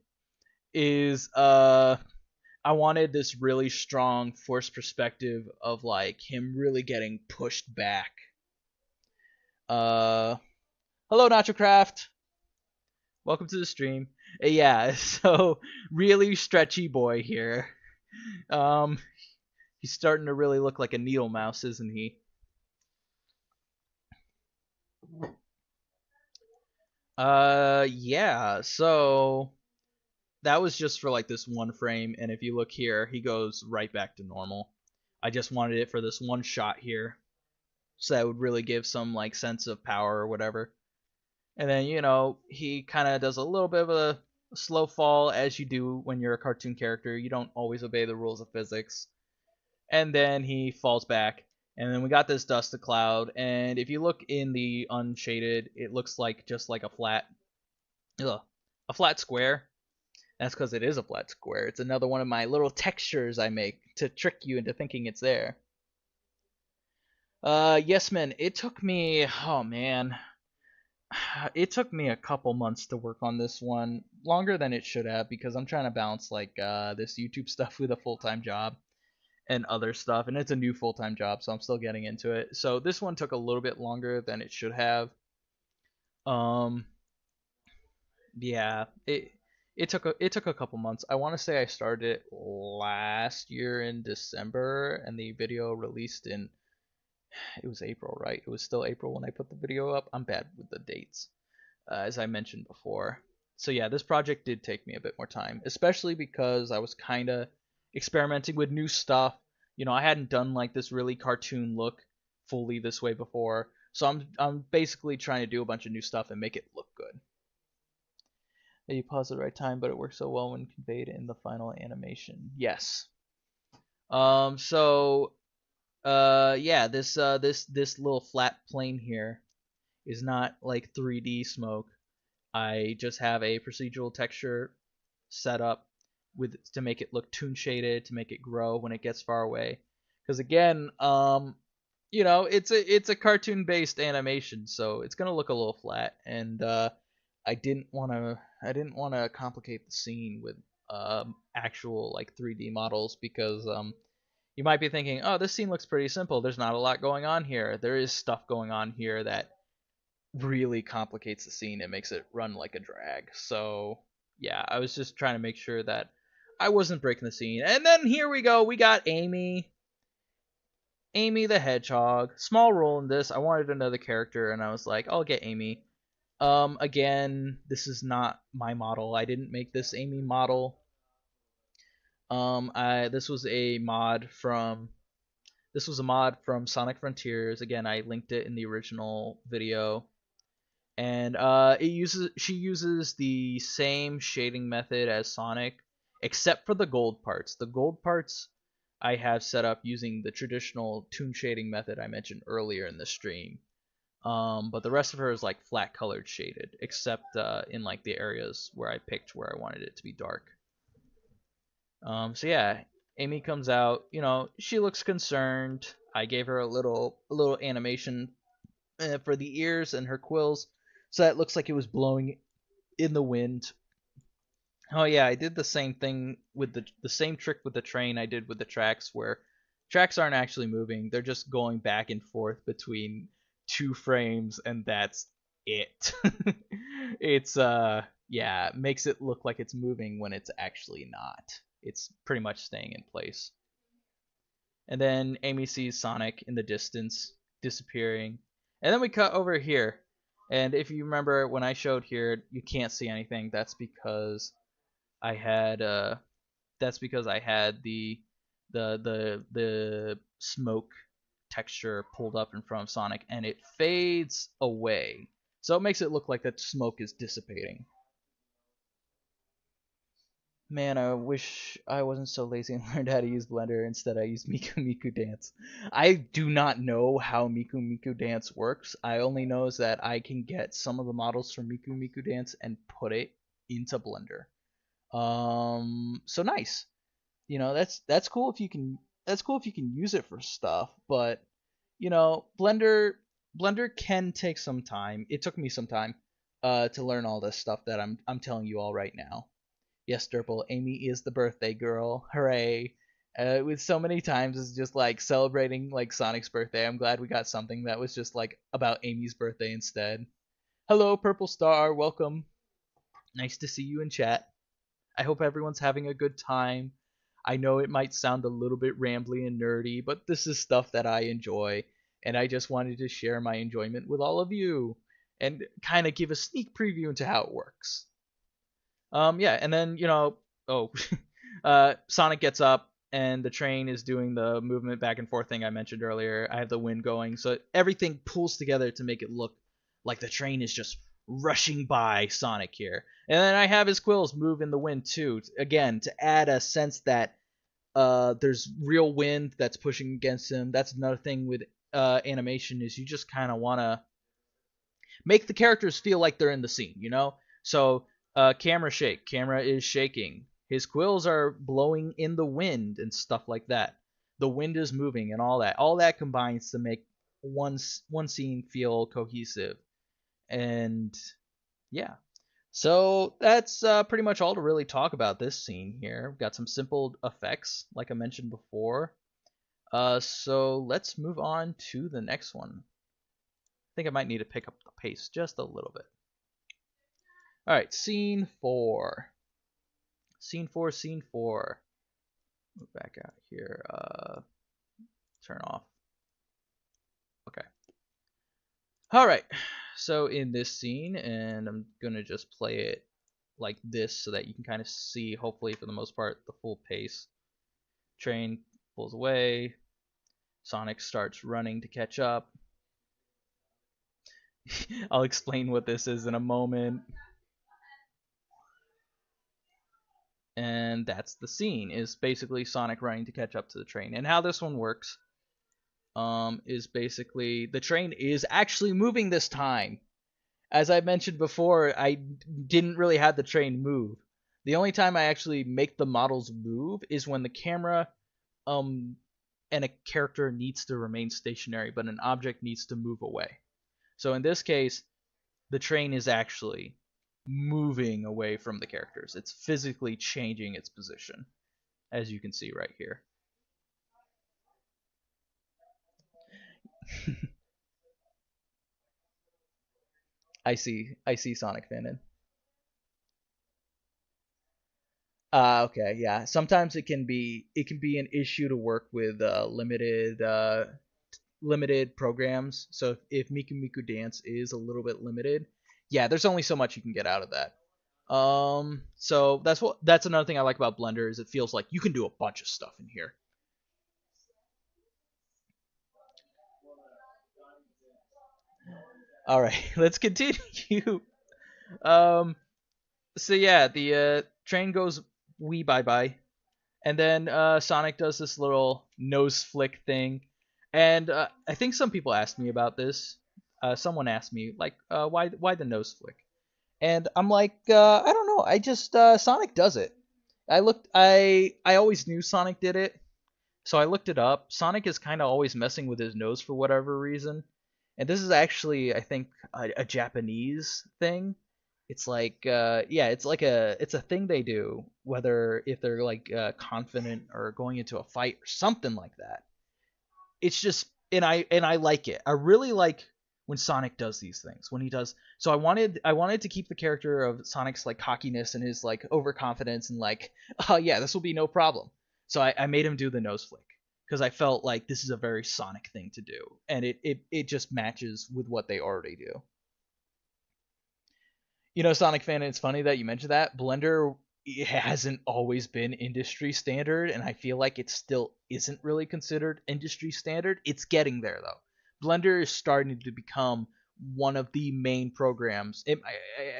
is I wanted this really strong forced perspective of like him really getting pushed back. Hello, NachoCraft. Welcome to the stream. Yeah, so really stretchy boy here. He's starting to really look like a needle mouse, isn't he? Yeah, so that was just for like this one frame, and if you look here, he goes right back to normal. I just wanted it for this one shot here, so that would really give some like sense of power or whatever. And then he kind of does a little bit of a slow fall, as you do when you're a cartoon character. You don't always obey the rules of physics. And then he falls back, and then we got this dust to cloud. And if you look in the unshaded, it looks like just like a flat square. That's because it is a flat square. It's another one of my little textures I make to trick you into thinking it's there. Yes, man. It took me, oh man, it took me a couple months to work on this one, longer than it should have, because I'm trying to balance like this YouTube stuff with a full-time job and other stuff, and it's a new full-time job, so I'm still getting into it. So this one took a little bit longer than it should have. Um, yeah, it took a couple months. I want to say I started it last year in December, and the video released in, it was April, right? It was still April when I put the video up. I'm bad with the dates, as I mentioned before. So yeah, this project did take me a bit more time, especially because I was kind of experimenting with new stuff. You know, I hadn't done like this really cartoon look fully this way before, so I'm basically trying to do a bunch of new stuff and make it look good. You pause at the right time, but it works so well when conveyed in the final animation. Yes. So yeah, this little flat plane here is not like 3D smoke. I just have a procedural texture set up with to make it look toon shaded, to make it grow when it gets far away. Because again, you know, it's a cartoon based animation, so it's gonna look a little flat, and I didn't wanna complicate the scene with actual like 3D models, because you might be thinking, oh, this scene looks pretty simple. There's not a lot going on here. There is stuff going on here that really complicates the scene and makes it run like a drag. So yeah, I was just trying to make sure that I wasn't breaking the scene. And then here we go. We got Amy. Amy the Hedgehog. Small role in this. I wanted another character, and I was like, I'll get Amy. Again, this is not my model. I didn't make this Amy model. This was a mod from Sonic Frontiers. Again, I linked it in the original video. And she uses the same shading method as Sonic, except for the gold parts. The gold parts I have set up using the traditional toon shading method I mentioned earlier in the stream. But the rest of her is like flat colored shaded, except in like the areas where I picked where I wanted it to be dark. So yeah, Amy comes out. You know, she looks concerned. I gave her a little animation for the ears and her quills, so that it looks like it was blowing in the wind. Oh yeah, I did the same thing with the same trick with the train I did with the tracks, where tracks aren't actually moving. They're just going back and forth between two frames, and that's it. It's yeah, makes it look like it's moving when it's actually not. It's pretty much staying in place. And then Amy sees Sonic in the distance disappearing. And then we cut over here. And if you remember when I showed here, you can't see anything. That's because I had the smoke texture pulled up in front of Sonic, and it fades away. So it makes it look like that smoke is dissipating. Man, I wish I wasn't so lazy and learned how to use Blender. Instead, I used Miku Miku Dance. I do not know how Miku Miku Dance works. I only know is that I can get some of the models from Miku Miku Dance and put it into Blender. So nice. You know, that's cool if you can. That's cool if you can use it for stuff. But you know, Blender can take some time. It took me some time to learn all this stuff that I'm telling you all right now. Yes, Derple, Amy is the birthday girl. Hooray. With so many times it's just like celebrating like Sonic's birthday. I'm glad we got something that was just like about Amy's birthday instead. Hello, Purple Star. Welcome. Nice to see you in chat. I hope everyone's having a good time. I know it might sound a little bit rambly and nerdy, but this is stuff that I enjoy, and I just wanted to share my enjoyment with all of you and kind of give a sneak preview into how it works. Yeah, and then, you know, Sonic gets up, and the train is doing the movement back and forth thing I mentioned earlier. I have the wind going, so everything pulls together to make it look like the train is just rushing by Sonic here. And then I have his quills move in the wind too, again, to add a sense that there's real wind that's pushing against him. That's another thing with animation, is you just kind of want to make the characters feel like they're in the scene, you know? So Camera shake. Camera is shaking. His quills are blowing in the wind and stuff like that. The wind is moving and all that. All that combines to make one scene feel cohesive. And yeah. So that's pretty much all to really talk about this scene here. We've got some simple effects, like I mentioned before. So let's move on to the next one. I think I might need to pick up the pace just a little bit. All right, scene 4. Scene 4, scene 4. Move back out here. Turn off. Okay. All right. So in this scene, and I'm going to just play it like this so that you can kind of see, hopefully for the most part, the full pace. Train pulls away. Sonic starts running to catch up. I'll explain what this is in a moment. And that's the scene, is basically Sonic running to catch up to the train. And how this one works is basically the train is actually moving this time. As I mentioned before, I didn't really have the train move. The only time I actually make the models move is when the camera and a character needs to remain stationary, but an object needs to move away. So in this case, the train is actually moving away from the characters. It's physically changing its position, as you can see right here. I see Sonic Fanon. Okay, yeah. Sometimes it can be an issue to work with limited programs. So if Miku Miku Dance is a little bit limited, yeah, there's only so much you can get out of that. So that's another thing I like about Blender, is it feels like you can do a bunch of stuff in here. All right, let's continue. So yeah, the train goes wee bye bye, and then Sonic does this little nose flick thing, and I think some people asked me about this. Someone asked me like, why the nose flick? And I'm like, I don't know. I just Sonic does it. I always knew Sonic did it, so I looked it up. Sonic is kind of always messing with his nose for whatever reason, and this is actually, I think, a Japanese thing. It's like, yeah, it's a thing they do, whether if they're like confident or going into a fight or something like that. It's just, and I like it. I really like when Sonic does these things. When he does, so I wanted to keep the character of Sonic's like cockiness and his like overconfidence and like, oh yeah, this will be no problem. So I made him do the nose flick because I felt like this is a very Sonic thing to do, and it just matches with what they already do. You know, Sonic Fan, it's funny that you mentioned that. Blender, it hasn't always been industry standard, and I feel like it still isn't really considered industry standard. It's getting there, though. Blender is starting to become one of the main programs,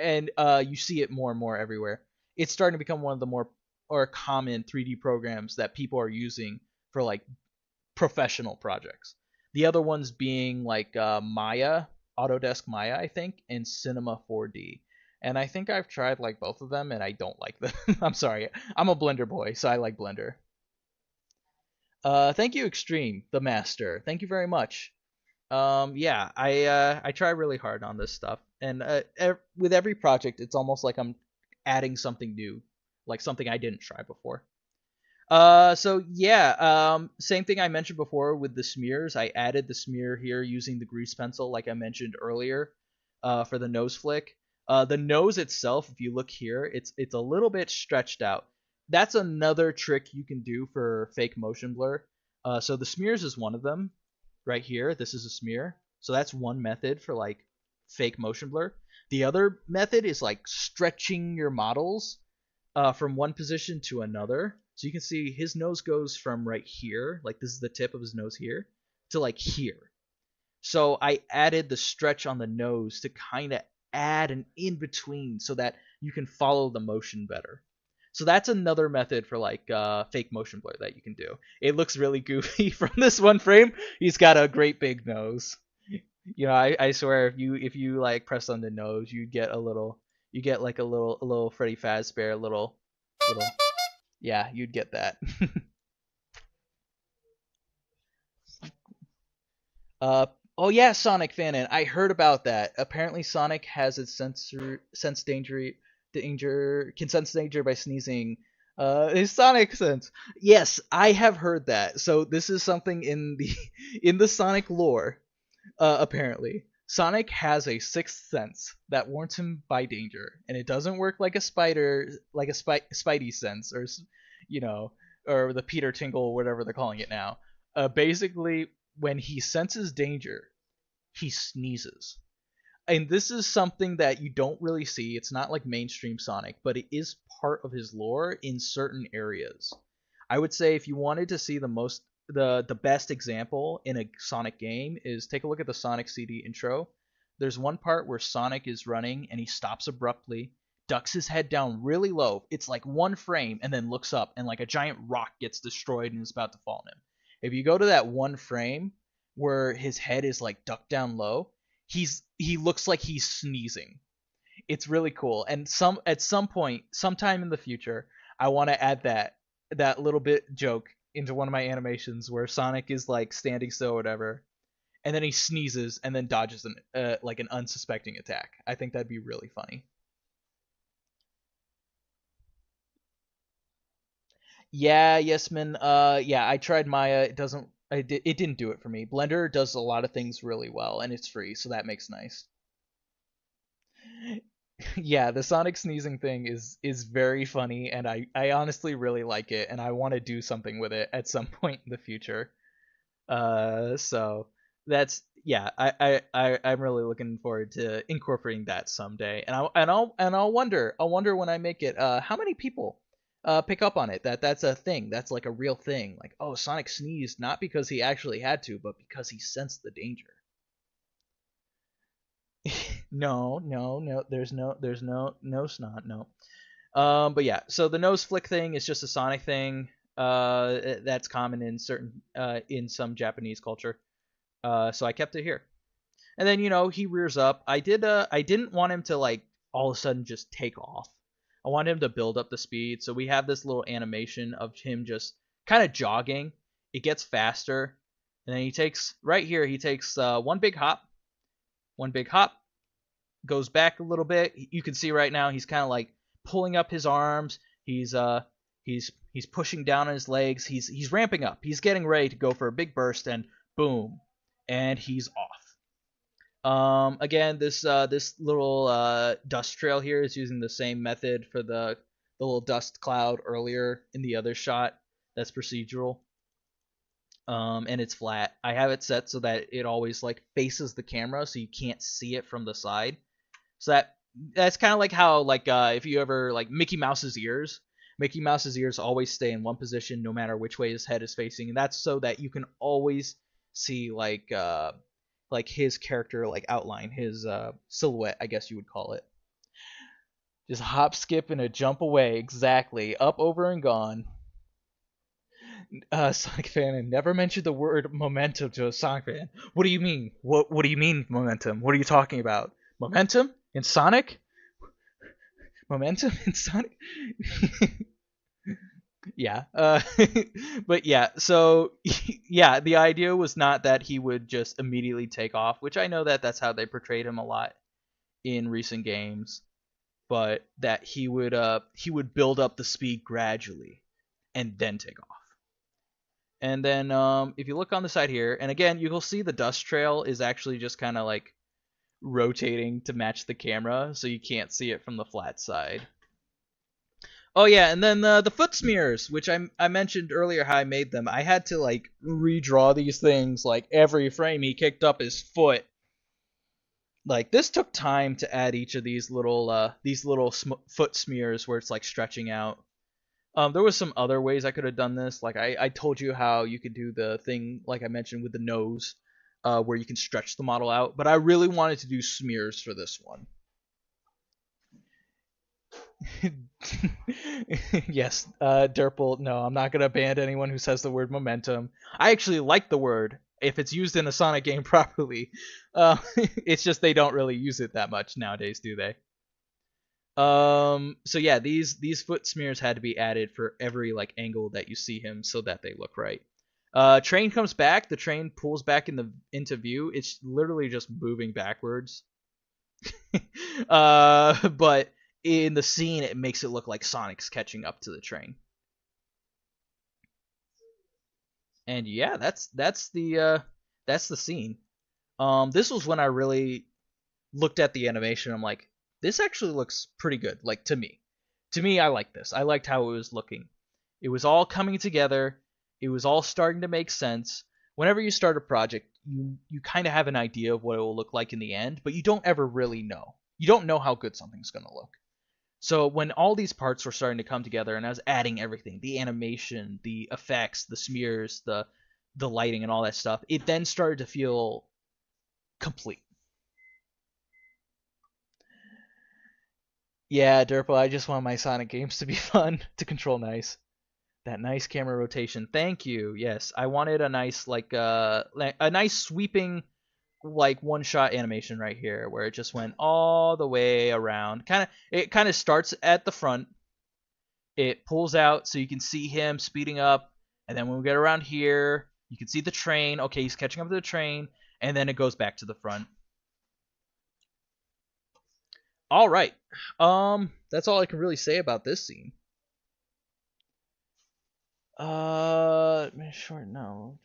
and you see it more and more everywhere. It's starting to become one of the more or common 3D programs that people are using for like professional projects. The other ones being like Maya, Autodesk Maya, I think, and Cinema 4D. And I think I've tried like both of them, and I don't like them. I'm sorry. I'm a Blender boy, so I like Blender. Thank you, Extreme, the master. Thank you very much. Yeah, I try really hard on this stuff, and with every project, it's almost like I'm adding something new, like something I didn't try before. So yeah, same thing I mentioned before with the smears. I added the smear here using the grease pencil, like I mentioned earlier, for the nose flick. The nose itself, if you look here, it's a little bit stretched out. That's another trick you can do for fake motion blur. So the smears is one of them. Right here, this is a smear. So that's one method for like fake motion blur. The other method is like stretching your models from one position to another. So you can see his nose goes from right here, like this is the tip of his nose here, to like here. So I added the stretch on the nose to kind of add an in between so that you can follow the motion better. So that's another method for like fake motion blur that you can do. It looks really goofy from this one frame. He's got a great big nose. You know, I swear if you like press on the nose, you get a little You get like a little Freddy Fazbear, little yeah, you'd get that. Uh, oh yeah, Sonic Fanon. I heard about that. Apparently, Sonic has its danger can sense danger by sneezing. His Sonic sense. Yes, I have heard that. So this is something in the in the Sonic lore. Apparently, Sonic has a sixth sense that warns him by danger, and it doesn't work like a spider, like a Spidey sense, or you know, or the Peter Tingle, whatever they're calling it now. Basically, when he senses danger, he sneezes. And this is something that you don't really see. It's not like mainstream Sonic, but it is part of his lore in certain areas. I would say if you wanted to see the best example in a Sonic game is take a look at the Sonic CD intro. There's one part where Sonic is running and he stops abruptly, ducks his head down really low. It's like one frame and then looks up and like a giant rock gets destroyed and is about to fall on him. If you go to that one frame where his head is like ducked down low, he looks like he's sneezing. It's really cool. And at some point, sometime in the future, I want to add that little bit joke into one of my animations where Sonic is like standing still or whatever, and then he sneezes and then dodges like an unsuspecting attack. I think that'd be really funny. Yeah, Yesman. Yeah, I tried Maya. It didn't do it for me. Blender does a lot of things really well, and it's free, so that makes nice. Yeah, the Sonic sneezing thing is very funny, and I honestly really like it, and I want to do something with it at some point in the future. So that's yeah, I'm really looking forward to incorporating that someday, and I'll wonder when I make it, how many people pick up on it that that's a thing, that's like a real thing, like oh Sonic sneezed not because he actually had to, but because he sensed the danger. No, no, no. There's no snot. No. But yeah. So the nose flick thing is just a Sonic thing. That's common in some Japanese culture. So I kept it here. And then he rears up. I didn't want him to like all of a sudden just take off. I wanted him to build up the speed. So we have this little animation of him just kind of jogging. It gets faster, and then he takes one big hop, goes back a little bit. You can see right now he's kind of like pulling up his arms. He's pushing down on his legs. He's ramping up. He's getting ready to go for a big burst, and boom, and he's off. Again, this little dust trail here is using the same method for the little dust cloud earlier in the other shot. That's procedural. And it's flat. I have it set so that it always like faces the camera, so you can't see it from the side. So that's kind of like how like if you ever like Mickey Mouse's ears always stay in one position no matter which way his head is facing, and that's so that you can always see like his character like outline, his silhouette, I guess you would call it. Just hop, skip, and a jump away, exactly. Up, over, and gone. Sonic fan and never mentioned the word momentum to a Sonic fan. What do you mean? What do you mean momentum? What are you talking about? Momentum in Sonic? Momentum in Sonic? Yeah. But yeah, so yeah, the idea was not that he would just immediately take off, which I know that that's how they portrayed him a lot in recent games, but that he would build up the speed gradually and then take off. And then if you look on the side here, and again, you will see the dust trail is actually just kind of like rotating to match the camera, so you can't see it from the flat side. Oh yeah, and then the foot smears, which I mentioned earlier how I made them. I had to like redraw these things like every frame he kicked up his foot. Like this took time to add each of these little foot smears where it's like stretching out. There was some other ways I could have done this. Like I told you how you could do the thing, like I mentioned, with the nose, where you can stretch the model out. But I really wanted to do smears for this one. Yes, Derpel. No, I'm not gonna ban anyone who says the word momentum. I actually like the word if it's used in a Sonic game properly. It's just they don't really use it that much nowadays, do they? So yeah, these foot smears had to be added for every like angle that you see him so that they look right. Train comes back. The train pulls back into view. It's literally just moving backwards. But in the scene, it makes it look like Sonic's catching up to the train. And yeah, that's the scene. This was when I really looked at the animation. I'm like, this actually looks pretty good. Like to me, I like this. I liked how it was looking. It was all coming together. It was all starting to make sense. Whenever you start a project, you kind of have an idea of what it will look like in the end, but you don't ever really know. You don't know how good something's gonna look. So when all these parts were starting to come together, and I was adding everything, the animation, the effects, the smears, the lighting, and all that stuff, it then started to feel complete. Yeah, Derpo, I just want my Sonic games to be fun, to control nice. That nice camera rotation. Thank you. Yes, I wanted a nice a nice sweeping like one shot animation right here where it just went all the way around. It kind of starts at the front. It pulls out so you can see him speeding up, and then when we get around here, you can see the train. Okay, he's catching up to the train, and then it goes back to the front. All right. That's all I can really say about this scene. Short no.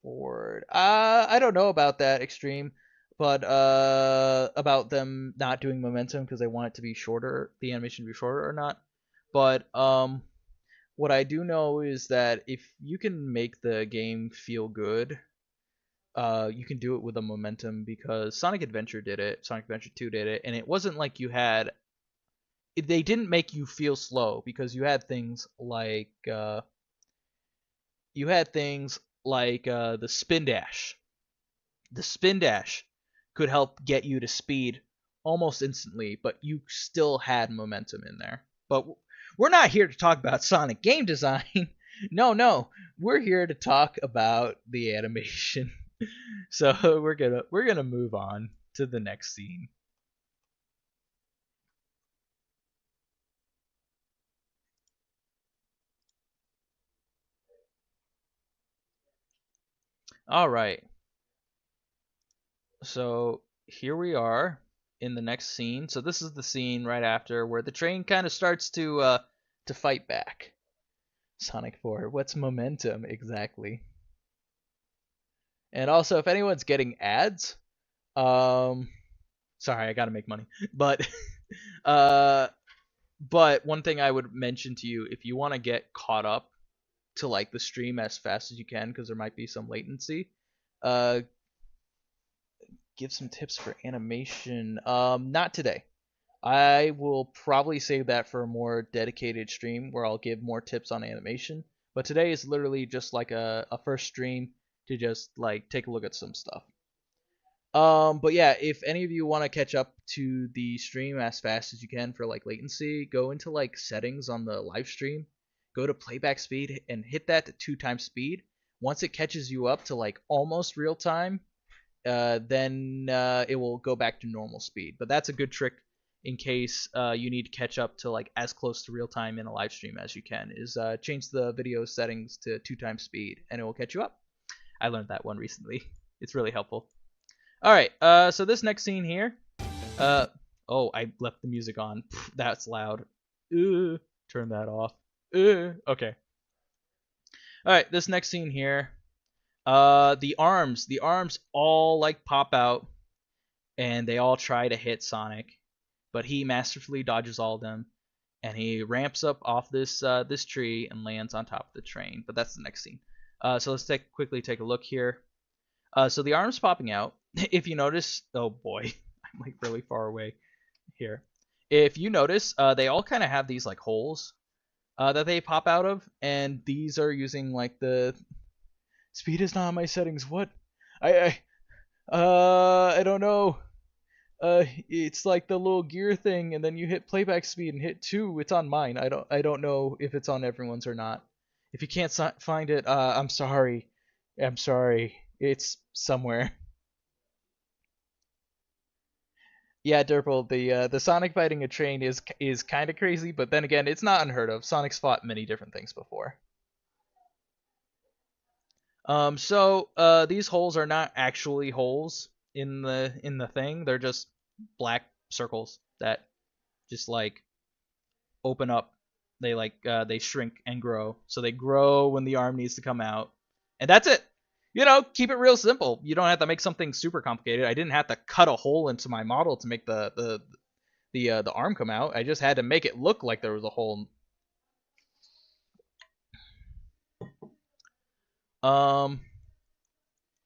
Forward. I don't know about that extreme, but about them not doing momentum because they want it to be shorter, the animation to be shorter or not. But what I do know is that if you can make the game feel good, you can do it with a momentum because Sonic Adventure did it, Sonic Adventure 2 did it, and it wasn't like they didn't make you feel slow because you had things like the spin dash. The spin dash could help get you to speed almost instantly, but you still had momentum in there. But we're not here to talk about Sonic game design. No, we're here to talk about the animation. So we're gonna move on to the next scene. All right. So here we are in the next scene. So this is the scene right after where the train kind of starts to fight back. Sonic 4. What's momentum exactly? And also, if anyone's getting ads, um, sorry, I gotta make money. But, uh, but one thing I would mention to you, if you want to get caught up to like the stream as fast as you can, because there might be some latency, uh, give some tips for animation. Not today. I will probably save that for a more dedicated stream where I'll give more tips on animation. But today is literally just like a first stream to just like take a look at some stuff. But yeah, if any of you want to catch up to the stream as fast as you can for like latency, go into like settings on the live stream, go to playback speed and hit that to 2 times speed. Once it catches you up to like almost real time, then it will go back to normal speed. But that's a good trick in case you need to catch up to like as close to real time in a live stream as you can. Is change the video settings to 2 times speed, and it will catch you up. I learned that one recently. It's really helpful. All right, so this next scene here. Uh, oh, I left the music on. That's loud. Turn that off. Okay. All right, this next scene here. The arms all like pop out, and they all try to hit Sonic, but he masterfully dodges all of them, and he ramps up off this tree and lands on top of the train. But that's the next scene. So let's quickly take a look here. So the arms popping out. If you notice, oh boy, I'm like really far away here. If you notice, they all kind of have these like holes that they pop out of, and these are using like the speed is not on my settings. What? I don't know. It's like the little gear thing, and then you hit playback speed and hit 2. It's on mine. I don't know if it's on everyone's or not. If you can't find it, I'm sorry. I'm sorry. It's somewhere. Yeah, Derpal, the Sonic fighting a train is kind of crazy, but then again, it's not unheard of. Sonic's fought many different things before. These holes are not actually holes in the thing. They're just black circles that just like open up. They shrink and grow. So they grow when the arm needs to come out, and that's it. Keep it real simple. You don't have to make something super complicated. I didn't have to cut a hole into my model to make the arm come out. I just had to make it look like there was a hole. Um,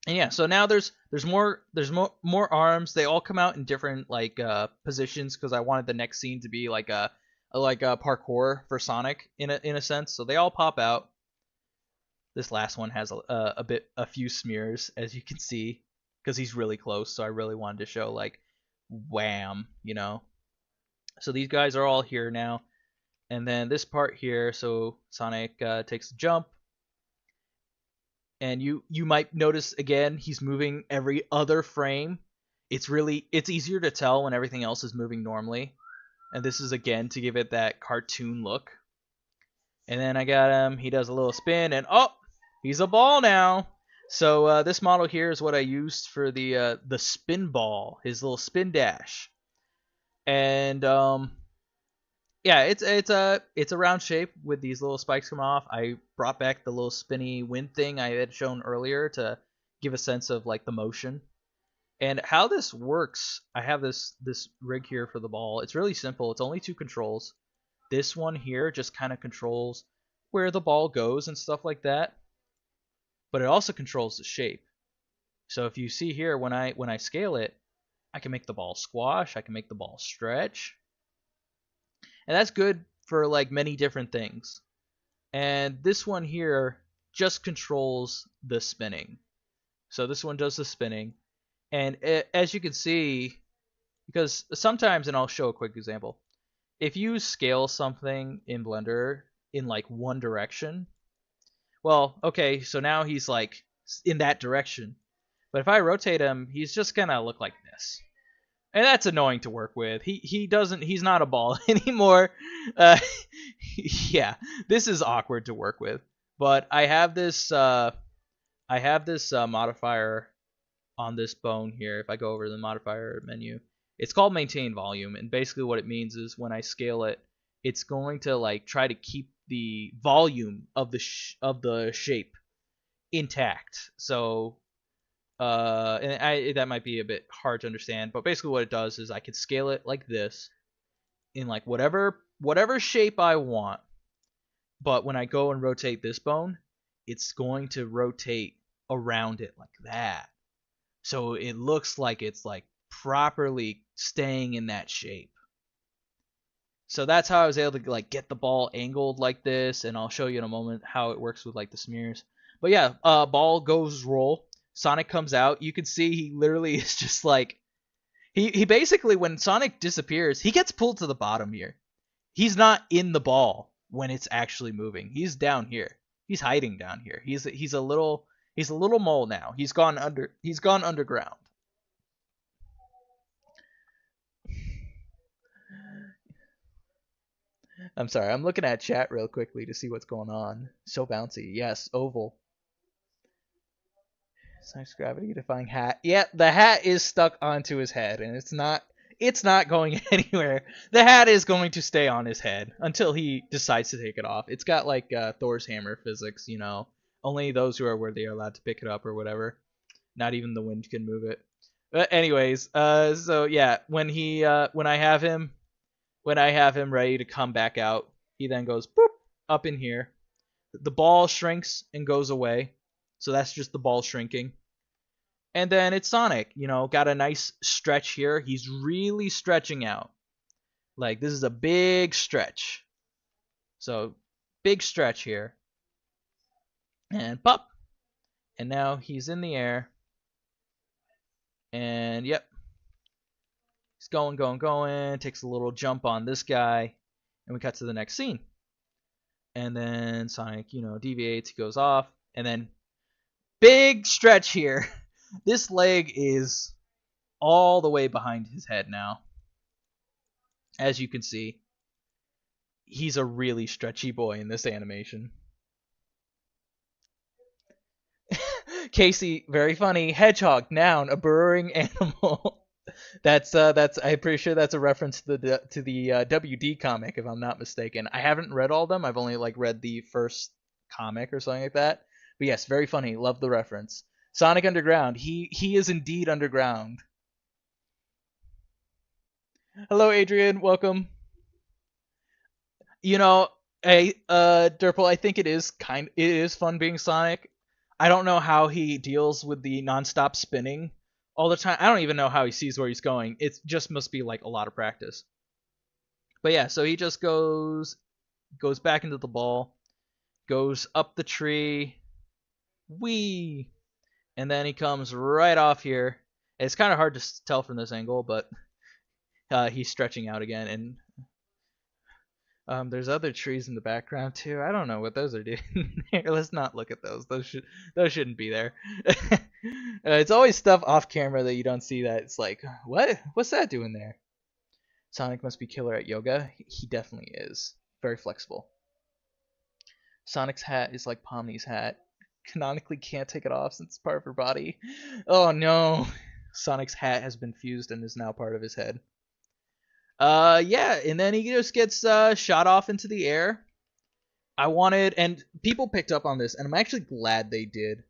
and yeah, so now there's more arms. They all come out in different positions because I wanted the next scene to be like a parkour for Sonic in a sense. So they all pop out. This last one has a few smears, as you can see, because he's really close. So I really wanted to show like wham. So these guys are all here now, and then this part here. So Sonic takes a jump. And you might notice again he's moving every other frame. It's easier to tell when everything else is moving normally, and this is again to give it that cartoon look. And then I got him. He does a little spin, and oh, he's a ball now. So this model here is what I used for the spin ball, his little spin dash. And yeah, it's a round shape with these little spikes coming off. I brought back the little spinny wind thing I had shown earlier to give a sense of like the motion. And how this works, I have this rig here for the ball. It's really simple. It's only two controls. This one here just kind of controls where the ball goes and stuff like that. But it also controls the shape. So if you see here, when I scale it, I can make the ball squash. I can make the ball stretch. And that's good for like many different things. And this one here just controls the spinning. So this one does the spinning. And as you can see, because sometimes, and I'll show a quick example, if you scale something in Blender in like one direction, well, okay, so now he's like in that direction. But if I rotate him, he's just gonna look like this. And that's annoying to work with. He's not a ball anymore. Yeah, this is awkward to work with. But I have this modifier on this bone here. If I go over the modifier menu, it's called maintain volume, and basically what it means is when I scale it, it's going to like try to keep the volume of the shape intact. So that might be a bit hard to understand, but basically what it does is I can scale it like this in like whatever shape I want. But when I go and rotate this bone, it's going to rotate around it like that. So it looks like it's like properly staying in that shape. So that's how I was able to like get the ball angled like this, and I'll show you in a moment how it works with like the smears. But yeah, ball goes roll. Sonic comes out. You can see he literally is just like he basically, when Sonic disappears, he gets pulled to the bottom here. He's not in the ball when it's actually moving. He's down here. He's hiding down here. He's a little mole now. He's gone underground. I'm sorry. I'm looking at chat real quickly to see what's going on. So bouncy. Yes, oval. Sonic's gravity defying hat. Yeah, the hat is stuck onto his head, and it's not going anywhere. The hat is going to stay on his head until he decides to take it off. It's got like Thor's hammer physics, Only those who are worthy are allowed to pick it up or whatever. Not even the wind can move it. But anyways, so yeah, when I have him ready to come back out, he then goes boop up in here. The ball shrinks and goes away. So that's just the ball shrinking. And then it's Sonic, got a nice stretch here. He's really stretching out. Like, this is a big stretch. So, big stretch here. And pop. And now he's in the air. And, yep. He's going. Takes a little jump on this guy. And we cut to the next scene. And then Sonic, deviates. He goes off. And then big stretch here. This leg is all the way behind his head now. as you can see, he's a really stretchy boy in this animation. Casey, very funny. Hedgehog, noun, a burrowing animal. That's I'm pretty sure that's a reference to the WD comic, if I'm not mistaken. I haven't read all of them. I've only like read the first comic or something like that. But yes, very funny. Love the reference. Sonic Underground. He is indeed underground. Hello, Adrian. Welcome. You know, Derpel, I think it is fun being Sonic. I don't know how he deals with the nonstop spinning all the time. I don't even know how he sees where he's going. It just must be like a lot of practice. But yeah, so he just goes back into the ball, goes up the tree, wee, and then he comes right off here. It's kind of hard to tell from this angle, but he's stretching out again, and there's other trees in the background too. I don't know what those are doing. Here, let's not look at those. Those shouldn't be there. It's always stuff off camera that you don't see. That it's like, what's that doing there? Sonic must be killer at yoga. He definitely is. Very flexible. Sonic's hat is like Pomni's hat. Canonically can't take it off since it's part of her body. Oh no. Sonic's hat has been fused and is now part of his head. Yeah, and then he just gets shot off into the air. And people picked up on this, and I'm actually glad they did.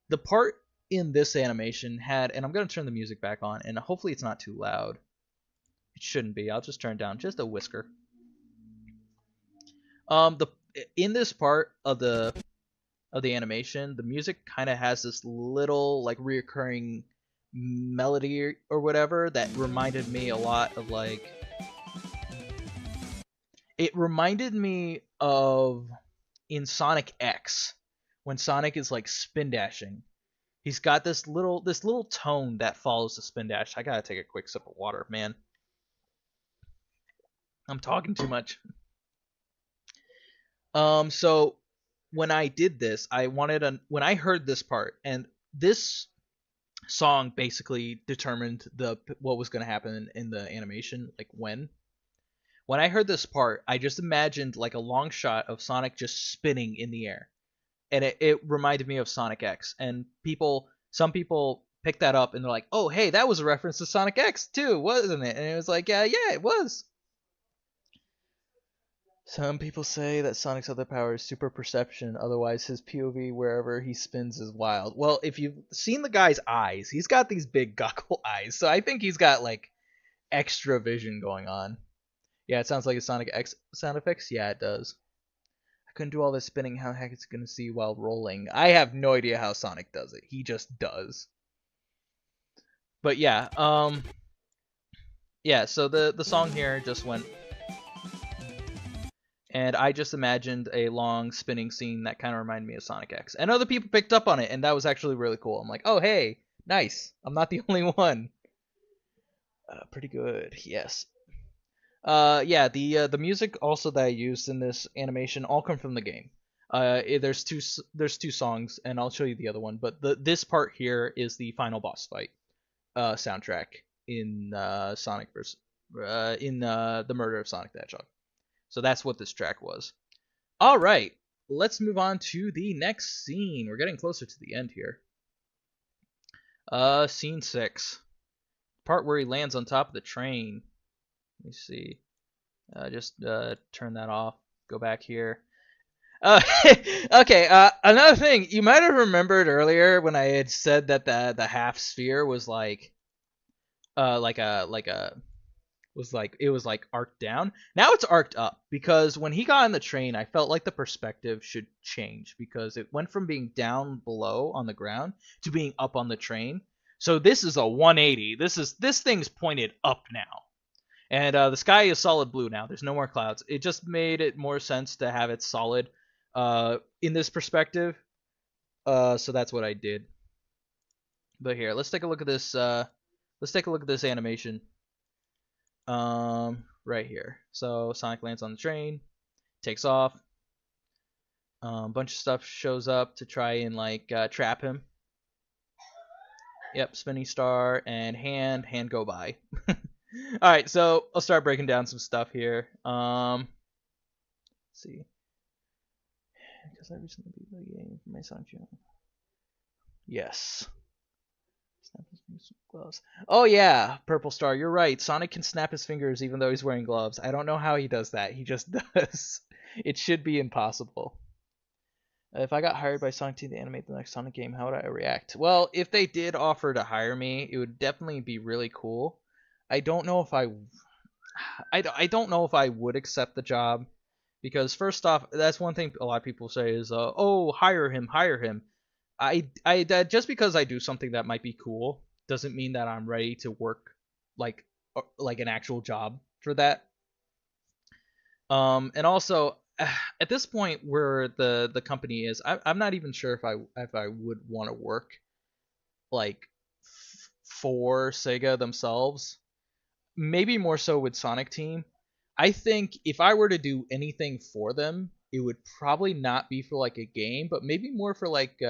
The part in this animation had, and I'm going to turn the music back on, and hopefully it's not too loud. It shouldn't be. I'll just turn it down just a whisker. In this part of the animation, the music kind of has this little like reoccurring melody or whatever that reminded me a lot of like. It reminded me of in Sonic X when Sonic is like spin dashing. He's got this little tone that follows the spin dash. I gotta take a quick sip of water, man. I'm talking too much. So when I did this, when I heard this part, and this song basically determined what was going to happen in the animation, like when I heard this part, I just imagined like a long shot of Sonic just spinning in the air, and it reminded me of Sonic X. And some people picked that up and they're like, "Oh, hey, that was a reference to Sonic X too, wasn't it?" And it was like, yeah, it was. Some people say that Sonic's other power is super perception, otherwise his POV wherever he spins is wild. Well, if you've seen the guy's eyes, he's got these big goggle eyes, so I think he's got like extra vision going on. Yeah, it sounds like a Sonic X sound effects. Yeah, it does. I couldn't do all this spinning. How the heck is it gonna see while rolling? I have no idea how Sonic does it. He just does. But yeah, yeah. So the song here just went, and I just imagined a long spinning scene that kind of reminded me of Sonic X. And other people picked up on it, and that was actually really cool. I'm like, oh hey, nice. I'm not the only one. Pretty good, yes. Yeah, the music also that I used in this animation all come from the game. There's two songs, and I'll show you the other one. But this part here is the final boss fight soundtrack in Sonic vs. In the Murder of Sonic the Hedgehog. So that's what this track was. All right, let's move on to the next scene. We're getting closer to the end here. Scene 6, part where he lands on top of the train. Let me see. Just turn that off. Go back here. Okay. Another thing, you might have remembered earlier when I had said that the half sphere was like it was like arced down. Now it's arced up, because when he got on the train, I felt like the perspective should change, because it went from being down below on the ground to being up on the train. So this is a 180. This thing's pointed up now. And the sky is solid blue now. There's no more clouds. It just made it more sense to have it solid in this perspective. So that's what I did. But here, let's take a look at this. Let's take a look at this animation. Right here. So Sonic lands on the train, takes off. A bunch of stuff shows up to try and like trap him. Yep, spinning star and hand go by. All right, so I'll start breaking down some stuff here. Let's see, because I recently beat the game for my Sonic channel. Yes. Snap his fingers with gloves. Oh yeah, Purple Star, you're right. Sonic can snap his fingers even though he's wearing gloves. I don't know how he does that. He just does. It should be impossible. If I got hired by Sonic Team to animate the next Sonic game, how would I react? Well, if they did offer to hire me, it would definitely be really cool. I don't know if I don't know if I would accept the job, because first off, that's one thing a lot of people say is, oh, hire him, hire him. Just because I do something that might be cool doesn't mean that I'm ready to work like an actual job for that. And also, at this point where the company is, I'm not even sure if I would want to work like for Sega themselves. Maybe more so with Sonic Team. I think if I were to do anything for them, it would probably not be for like a game, but maybe more for like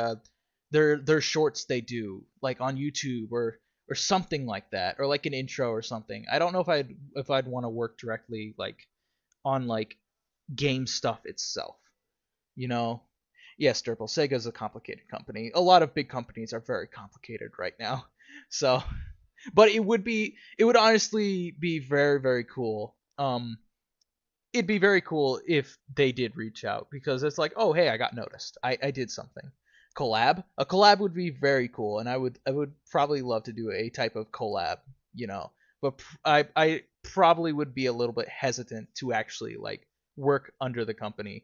their shorts they do, like on YouTube or something like that, or like an intro or something. I don't know if I'd want to work directly like on like game stuff itself. You know? Yes, Sturple, Sega's a complicated company. A lot of big companies are very complicated right now. So, but it would honestly be very, very cool. It'd be very cool if they did reach out, because it's like, oh hey, I got noticed. I did something. A collab would be very cool, and I would probably love to do a type of collab, you know. But I probably would be a little bit hesitant to actually like work under the company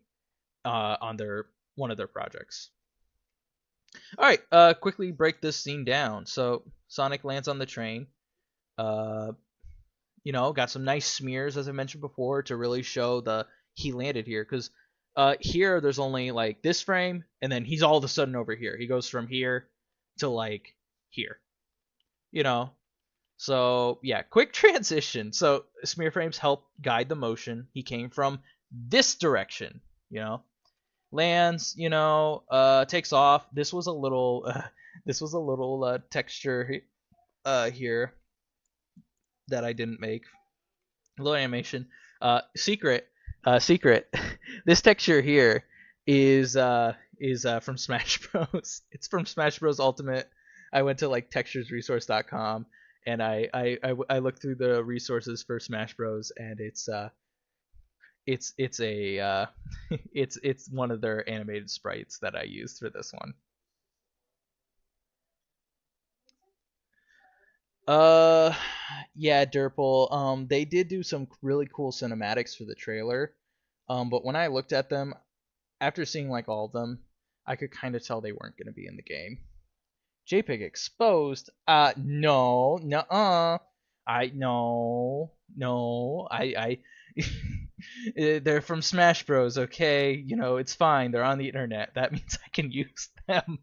on their one of their projects. All right, quickly break this scene down. So Sonic lands on the train. Uh, got some nice smears, as I mentioned before, to really show he landed here. Because here there's only like this frame, and then he's all of a sudden over here. He goes from here to like here. So yeah, quick transition. So smear frames help guide the motion. He came from this direction. Lands. Takes off. This was a little texture here that I didn't make. A little animation. Secret. This texture here is from Smash Bros. It's from Smash Bros. Ultimate. I went to like texturesresource.com and I looked through the resources for Smash Bros. And it's one of their animated sprites that I used for this one. Yeah, Derple. They did do some really cool cinematics for the trailer. But when I looked at them, after seeing like all of them, I could kind of tell they weren't going to be in the game. JayPig exposed. No, nuh-uh. I they're from Smash Bros. Okay, it's fine. They're on the internet. That means I can use them.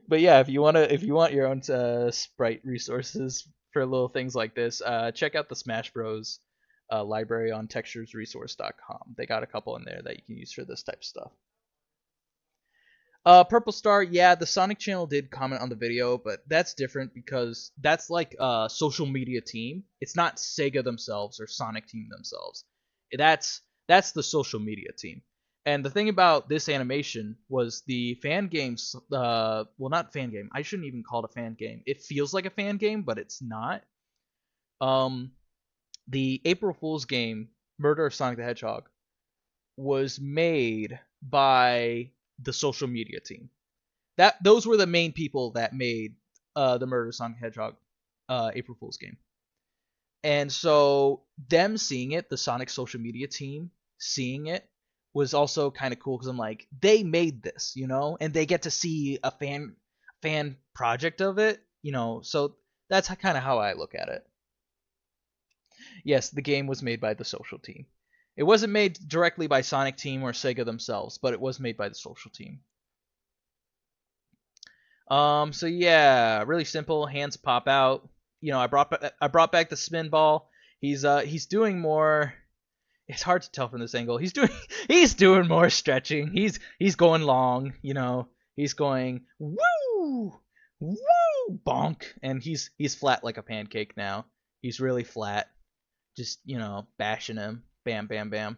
But yeah, if you want your own sprite resources for little things like this, check out the Smash Bros. Library on texturesresource.com. They got a couple in there that you can use for this type of stuff. Purple Star, yeah, the Sonic channel did comment on the video, but that's different because that's like a social media team. It's not Sega themselves or Sonic Team themselves. That's the social media team. And the thing about this animation was the fan games, well, not fan game. I shouldn't even call it a fan game. It feels like a fan game, but it's not. The April Fool's game, Murder of Sonic the Hedgehog, was made by the social media team. Those were the main people that made the Murder of Sonic the Hedgehog April Fool's game. And so them seeing it, the Sonic social media team seeing it, was also kind of cool because I'm like, they made this, and they get to see a fan project of it, so that's kind of how I look at it. Yes, the game was made by the social team. It wasn't made directly by Sonic Team or Sega themselves, but it was made by the social team. So yeah, really simple. Hands pop out. I brought back the spin ball. He's doing more. It's hard to tell from this angle. He's doing more stretching. He's going long. He's going woo Woo! Bonk! And he's flat like a pancake now. He's really flat. Just, bashing him. Bam, bam, bam.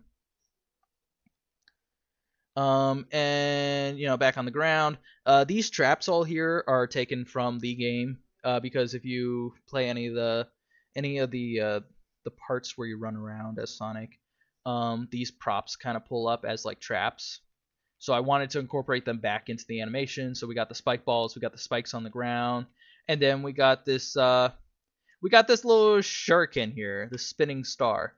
And back on the ground. These traps all here are taken from the game. Because if you play any of the parts where you run around as Sonic, these props kind of pull up as like traps. So I wanted to incorporate them back into the animation. So we got the spike balls, we got the spikes on the ground, and then we got this little shuriken here, the spinning star.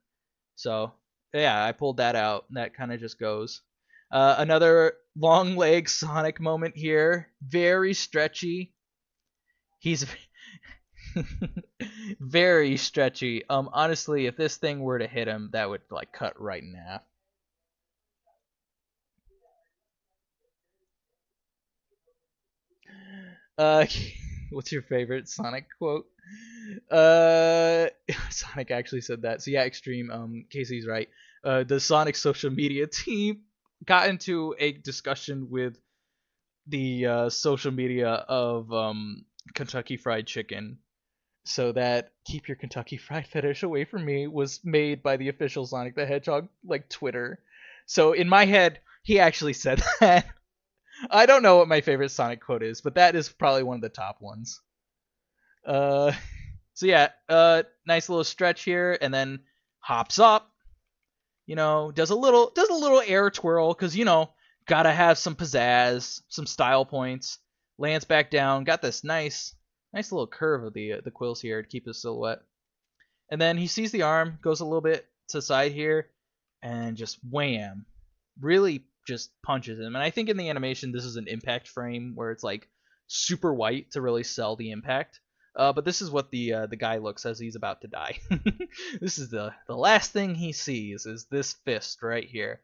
So yeah, I pulled that out. That kind of just goes. Another long leg Sonic moment here. Very stretchy. He's very stretchy. Honestly, if this thing were to hit him, that would like cut right in half. Uh, what's your favorite Sonic quote? Sonic actually said that. So yeah, extreme. Casey's right. The Sonic social media team got into a discussion with the social media of Kentucky Fried Chicken. So that "keep your Kentucky Fried fetish away from me" was made by the official Sonic the Hedgehog like Twitter. So in my head, he actually said that. I don't know what my favorite Sonic quote is, but that is probably one of the top ones. Uh, so yeah, nice little stretch here, and then hops up. Does a little air twirl because gotta have some pizzazz, some style points. Lands back down. Got this nice little curve of the quills here to keep his silhouette. And then he sees the arm, goes a little bit to the side here, and just wham, really just punches him. And I think in the animation this is an impact frame where it's like super white to really sell the impact. But this is what the guy looks as he's about to die. This is the last thing he sees is this fist right here.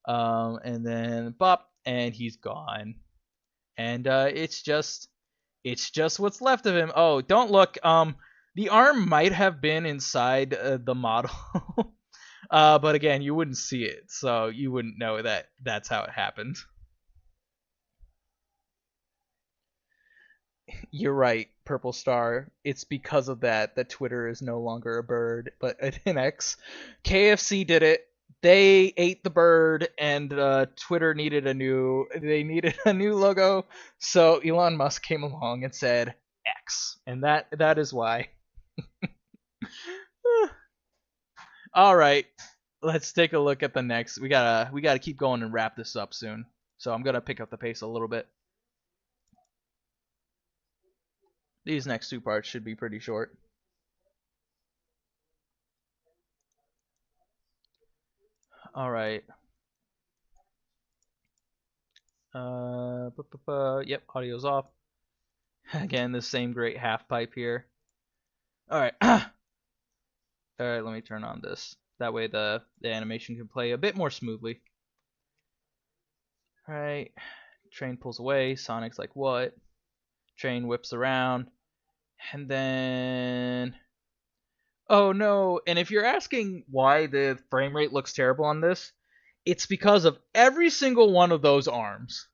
And then bop, and he's gone. And it's just what's left of him. Oh, don't look. The arm might have been inside the model. But again, you wouldn't see it, so you wouldn't know that that's how it happened. You're right, Purple Star. It's because of that Twitter is no longer a bird, but an X. KFC did it. They ate the bird, and Twitter needed a new logo. So Elon Musk came along and said X, and that is why. All right, let's take a look at the next. We gotta keep going and wrap this up soon. So I'm gonna pick up the pace a little bit. These next two parts should be pretty short. All right. Yep, audio's off. Again, the same great half pipe here. All right. All right, let me turn on this. That way the animation can play a bit more smoothly. All right. Train pulls away. Sonic's like, what? Train whips around. And then... Oh no, and if you're asking why the frame rate looks terrible on this, it's because of every single one of those arms.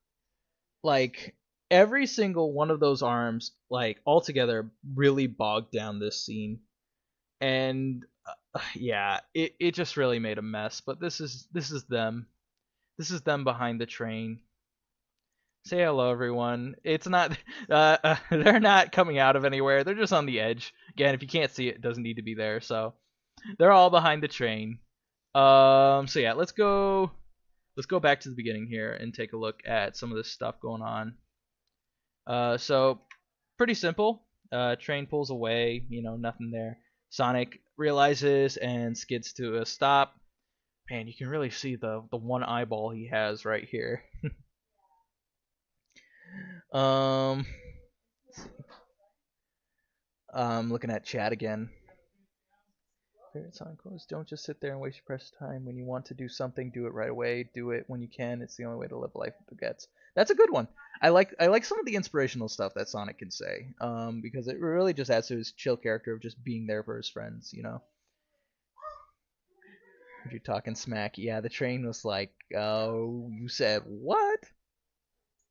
Like, every single one of those arms, like, altogether really bogged down this scene. And yeah, it just really made a mess. But this is them. This is them behind the train. Say hello, everyone. It's not. They're not coming out of anywhere. They're just on the edge. Again, if you can't see it, it doesn't need to be there. So they're all behind the train. So yeah, let's go. Let's go back to the beginning here and take a look at some of this stuff going on. So pretty simple. Train pulls away. Nothing there. Sonic realizes and skids to a stop. Man, you can really see the one eyeball he has right here. um, I'm looking at chat again. Favorite Sonic quotes: don't just sit there and waste your precious time. When you want to do something, do it right away. Do it when you can. It's the only way to live life with regrets. That's a good one. I like some of the inspirational stuff that Sonic can say. Because it really just adds to his chill character of just being there for his friends. If you're talking smack, yeah, the train was like, oh, you said what?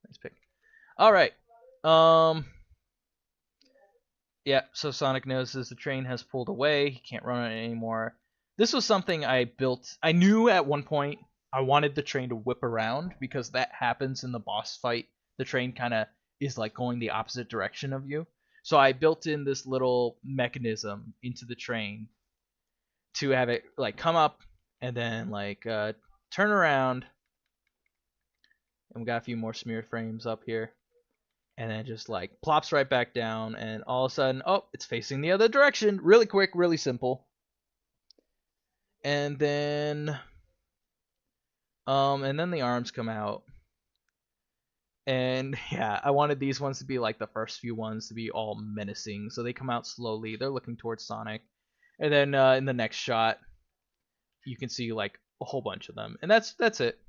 Nice pick. All right. Yeah, so Sonic notices the train has pulled away. He can't run on it anymore. This was something I built. I knew at one point I wanted the train to whip around because that happens in the boss fight. The train kind of is like going the opposite direction of you. So I built in this little mechanism into the train to have it like come up and then like turn around. And we got a few more smear frames up here. And then just like plops right back down, and all of a sudden, oh, it's facing the other direction. Really quick, really simple. And then the arms come out. And yeah, I wanted these ones to be like the first few ones to be all menacing. So they come out slowly. They're looking towards Sonic. And then in the next shot, you can see like a whole bunch of them. And that's it.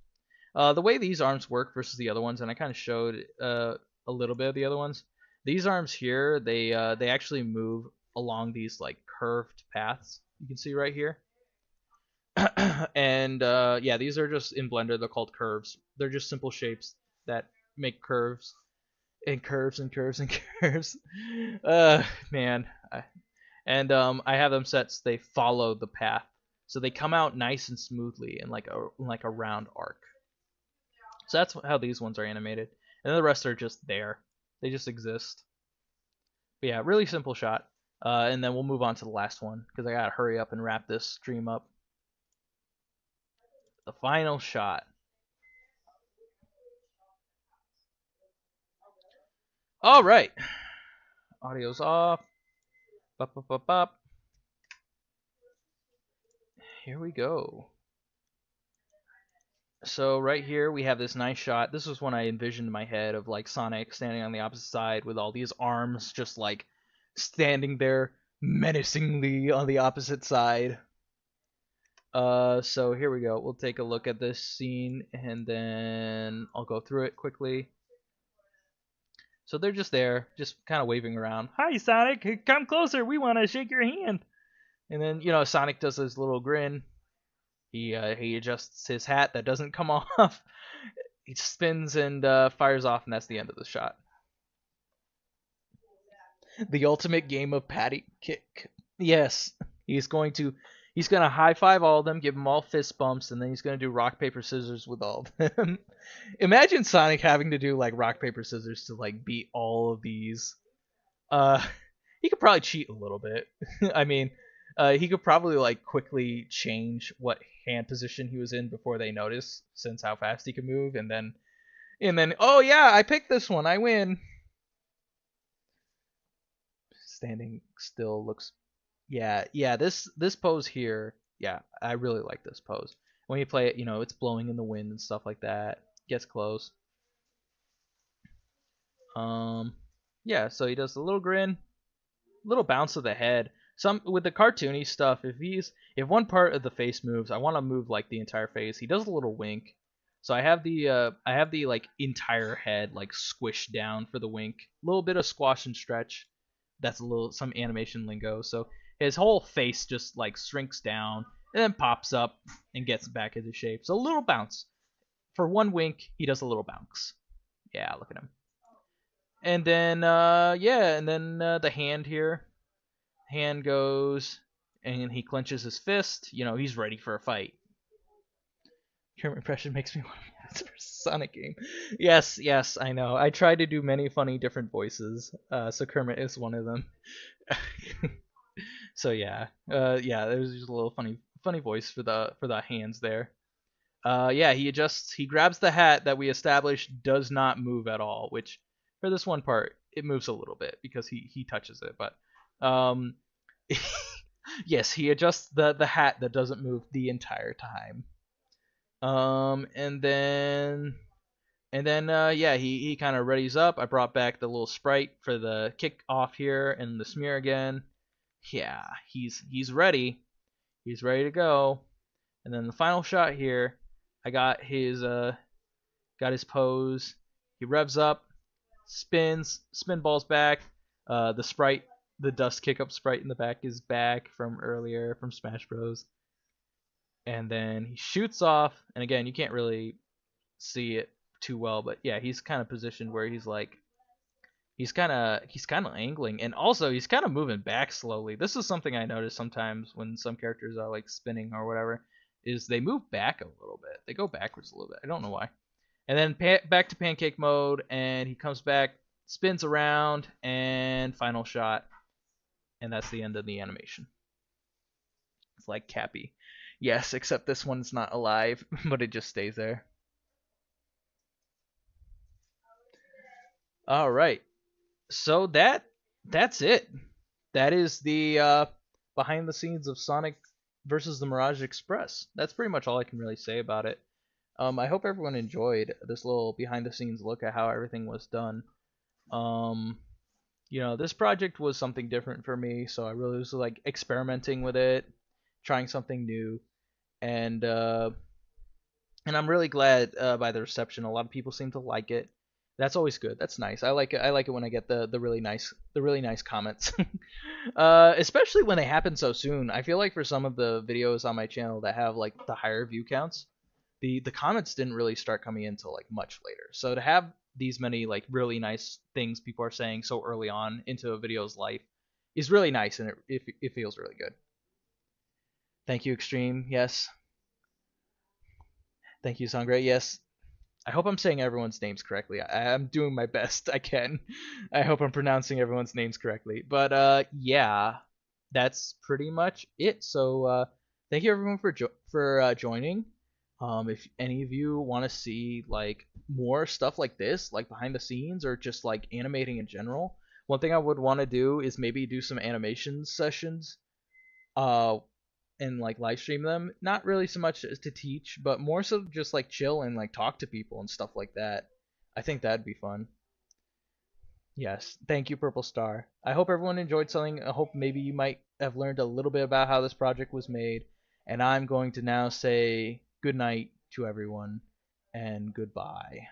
The way these arms work versus the other ones, and I kind of showed a little bit of the other ones. These arms here, they actually move along these like curved paths. You can see right here. And yeah, these are just in Blender. They're called curves. They're just simple shapes that make curves and curves and curves and curves. Man. I have them set so they follow the path, so they come out nice and smoothly in like a round arc. So that's how these ones are animated, and then the rest are just there. They just exist. But yeah, really simple shot. And then we'll move on to the last one because I gotta hurry up and wrap this stream up. The final shot. All right. Audio's off. Bop, bop, bop, bop. Here we go. So right here we have this nice shot. This was one I envisioned in my head of like Sonic standing on the opposite side with all these arms just like standing there menacingly on the opposite side. So here we go. We'll take a look at this scene and then I'll go through it quickly. So they're just there, just kind of waving around. Hi Sonic, come closer. We want to shake your hand. And then, you know, Sonic does his little grin. He adjusts his hat that doesn't come off. He spins and fires off, and that's the end of the shot. The ultimate game of patty kick. Yes, he's gonna high five all of them, give them all fist bumps, and then he's gonna do rock paper scissors with all of them. Imagine Sonic having to do like rock paper scissors to like beat all of these. He could probably cheat a little bit. I mean, he could probably like quickly change what hand position he was in before they notice, since how fast he can move, and then oh yeah, I picked this one, I win. Standing still looks, yeah, this pose here, yeah, I really like this pose. When you play it, you know, it's blowing in the wind and stuff like that. Gets close. Yeah, so he does a little grin, little bounce of the head. Some with the cartoony stuff, if one part of the face moves, I want to move like the entire face. He does a little wink, so I have the like entire head like squished down for the wink. A little bit of squash and stretch. That's some animation lingo. So his whole face just like shrinks down and then pops up and gets back into shape. So a little bounce. For one wink, he does a little bounce. Yeah, look at him. And then the hand here. Hand goes, and he clenches his fist. You know, he's ready for a fight. Your impression makes me want to play this Sonic game. Yes, I know. I try to do many funny different voices, so Kermit is one of them. So yeah, there's just a little funny voice for the hands there. Yeah, he grabs the hat that we established does not move at all, which for this one part it moves a little bit because he touches it, but yes, he adjusts the hat that doesn't move the entire time. And then yeah, he kind of readies up. I brought back the little sprite for the kick off here and the smear again. Yeah, he's ready. He's ready to go. And then the final shot here, I got his pose. He revs up, spins, spin balls back. The sprite, the dust kick up sprite in the back is back from earlier from Smash Bros. And then he shoots off, and again, you can't really see it too well, but yeah, he's kind of positioned where he's like He's kind of angling, and also he's kind of moving back slowly. This is something I notice sometimes when some characters are like spinning or whatever, is they move back a little bit. They go backwards a little bit. I don't know why. And then back to pancake mode, and he comes back, spins around, and final shot, and that's the end of the animation. It's like Cappy. Yes, except this one's not alive, but it just stays there. All right. So that's it. That is the behind the scenes of Sonic versus the Mirage Express. That's pretty much all I can really say about it. I hope everyone enjoyed this little behind the scenes look at how everything was done. Um, this project was something different for me, so I really was like experimenting with it, trying something new, and I'm really glad by the reception. A lot of people seem to like it. That's always good. That's nice. I like it. I like it when I get the really nice comments, especially when they happen so soon. I feel like for some of the videos on my channel that have like the higher view counts, the comments didn't really start coming in until like much later. So to have these many like really nice things people are saying so early on into a video's life is really nice, and it feels really good. Thank you, Extreme. Yes. Thank you, Sangre. Yes. I hope I'm saying everyone's names correctly. I'm doing my best I can. I hope I'm pronouncing everyone's names correctly. But yeah, that's pretty much it. So thank you everyone for joining. If any of you want to see like more stuff like this, like behind the scenes or just like animating in general, one thing I would want to do is maybe do some animation sessions. Uh, and like live stream them. Not really so much as to teach, but more so just like chill and like talk to people and stuff like that. I think that'd be fun. Yes, thank you, Purple Star. I hope everyone enjoyed something. I hope maybe you might have learned a little bit about how this project was made. And I'm going to now say good night to everyone and goodbye.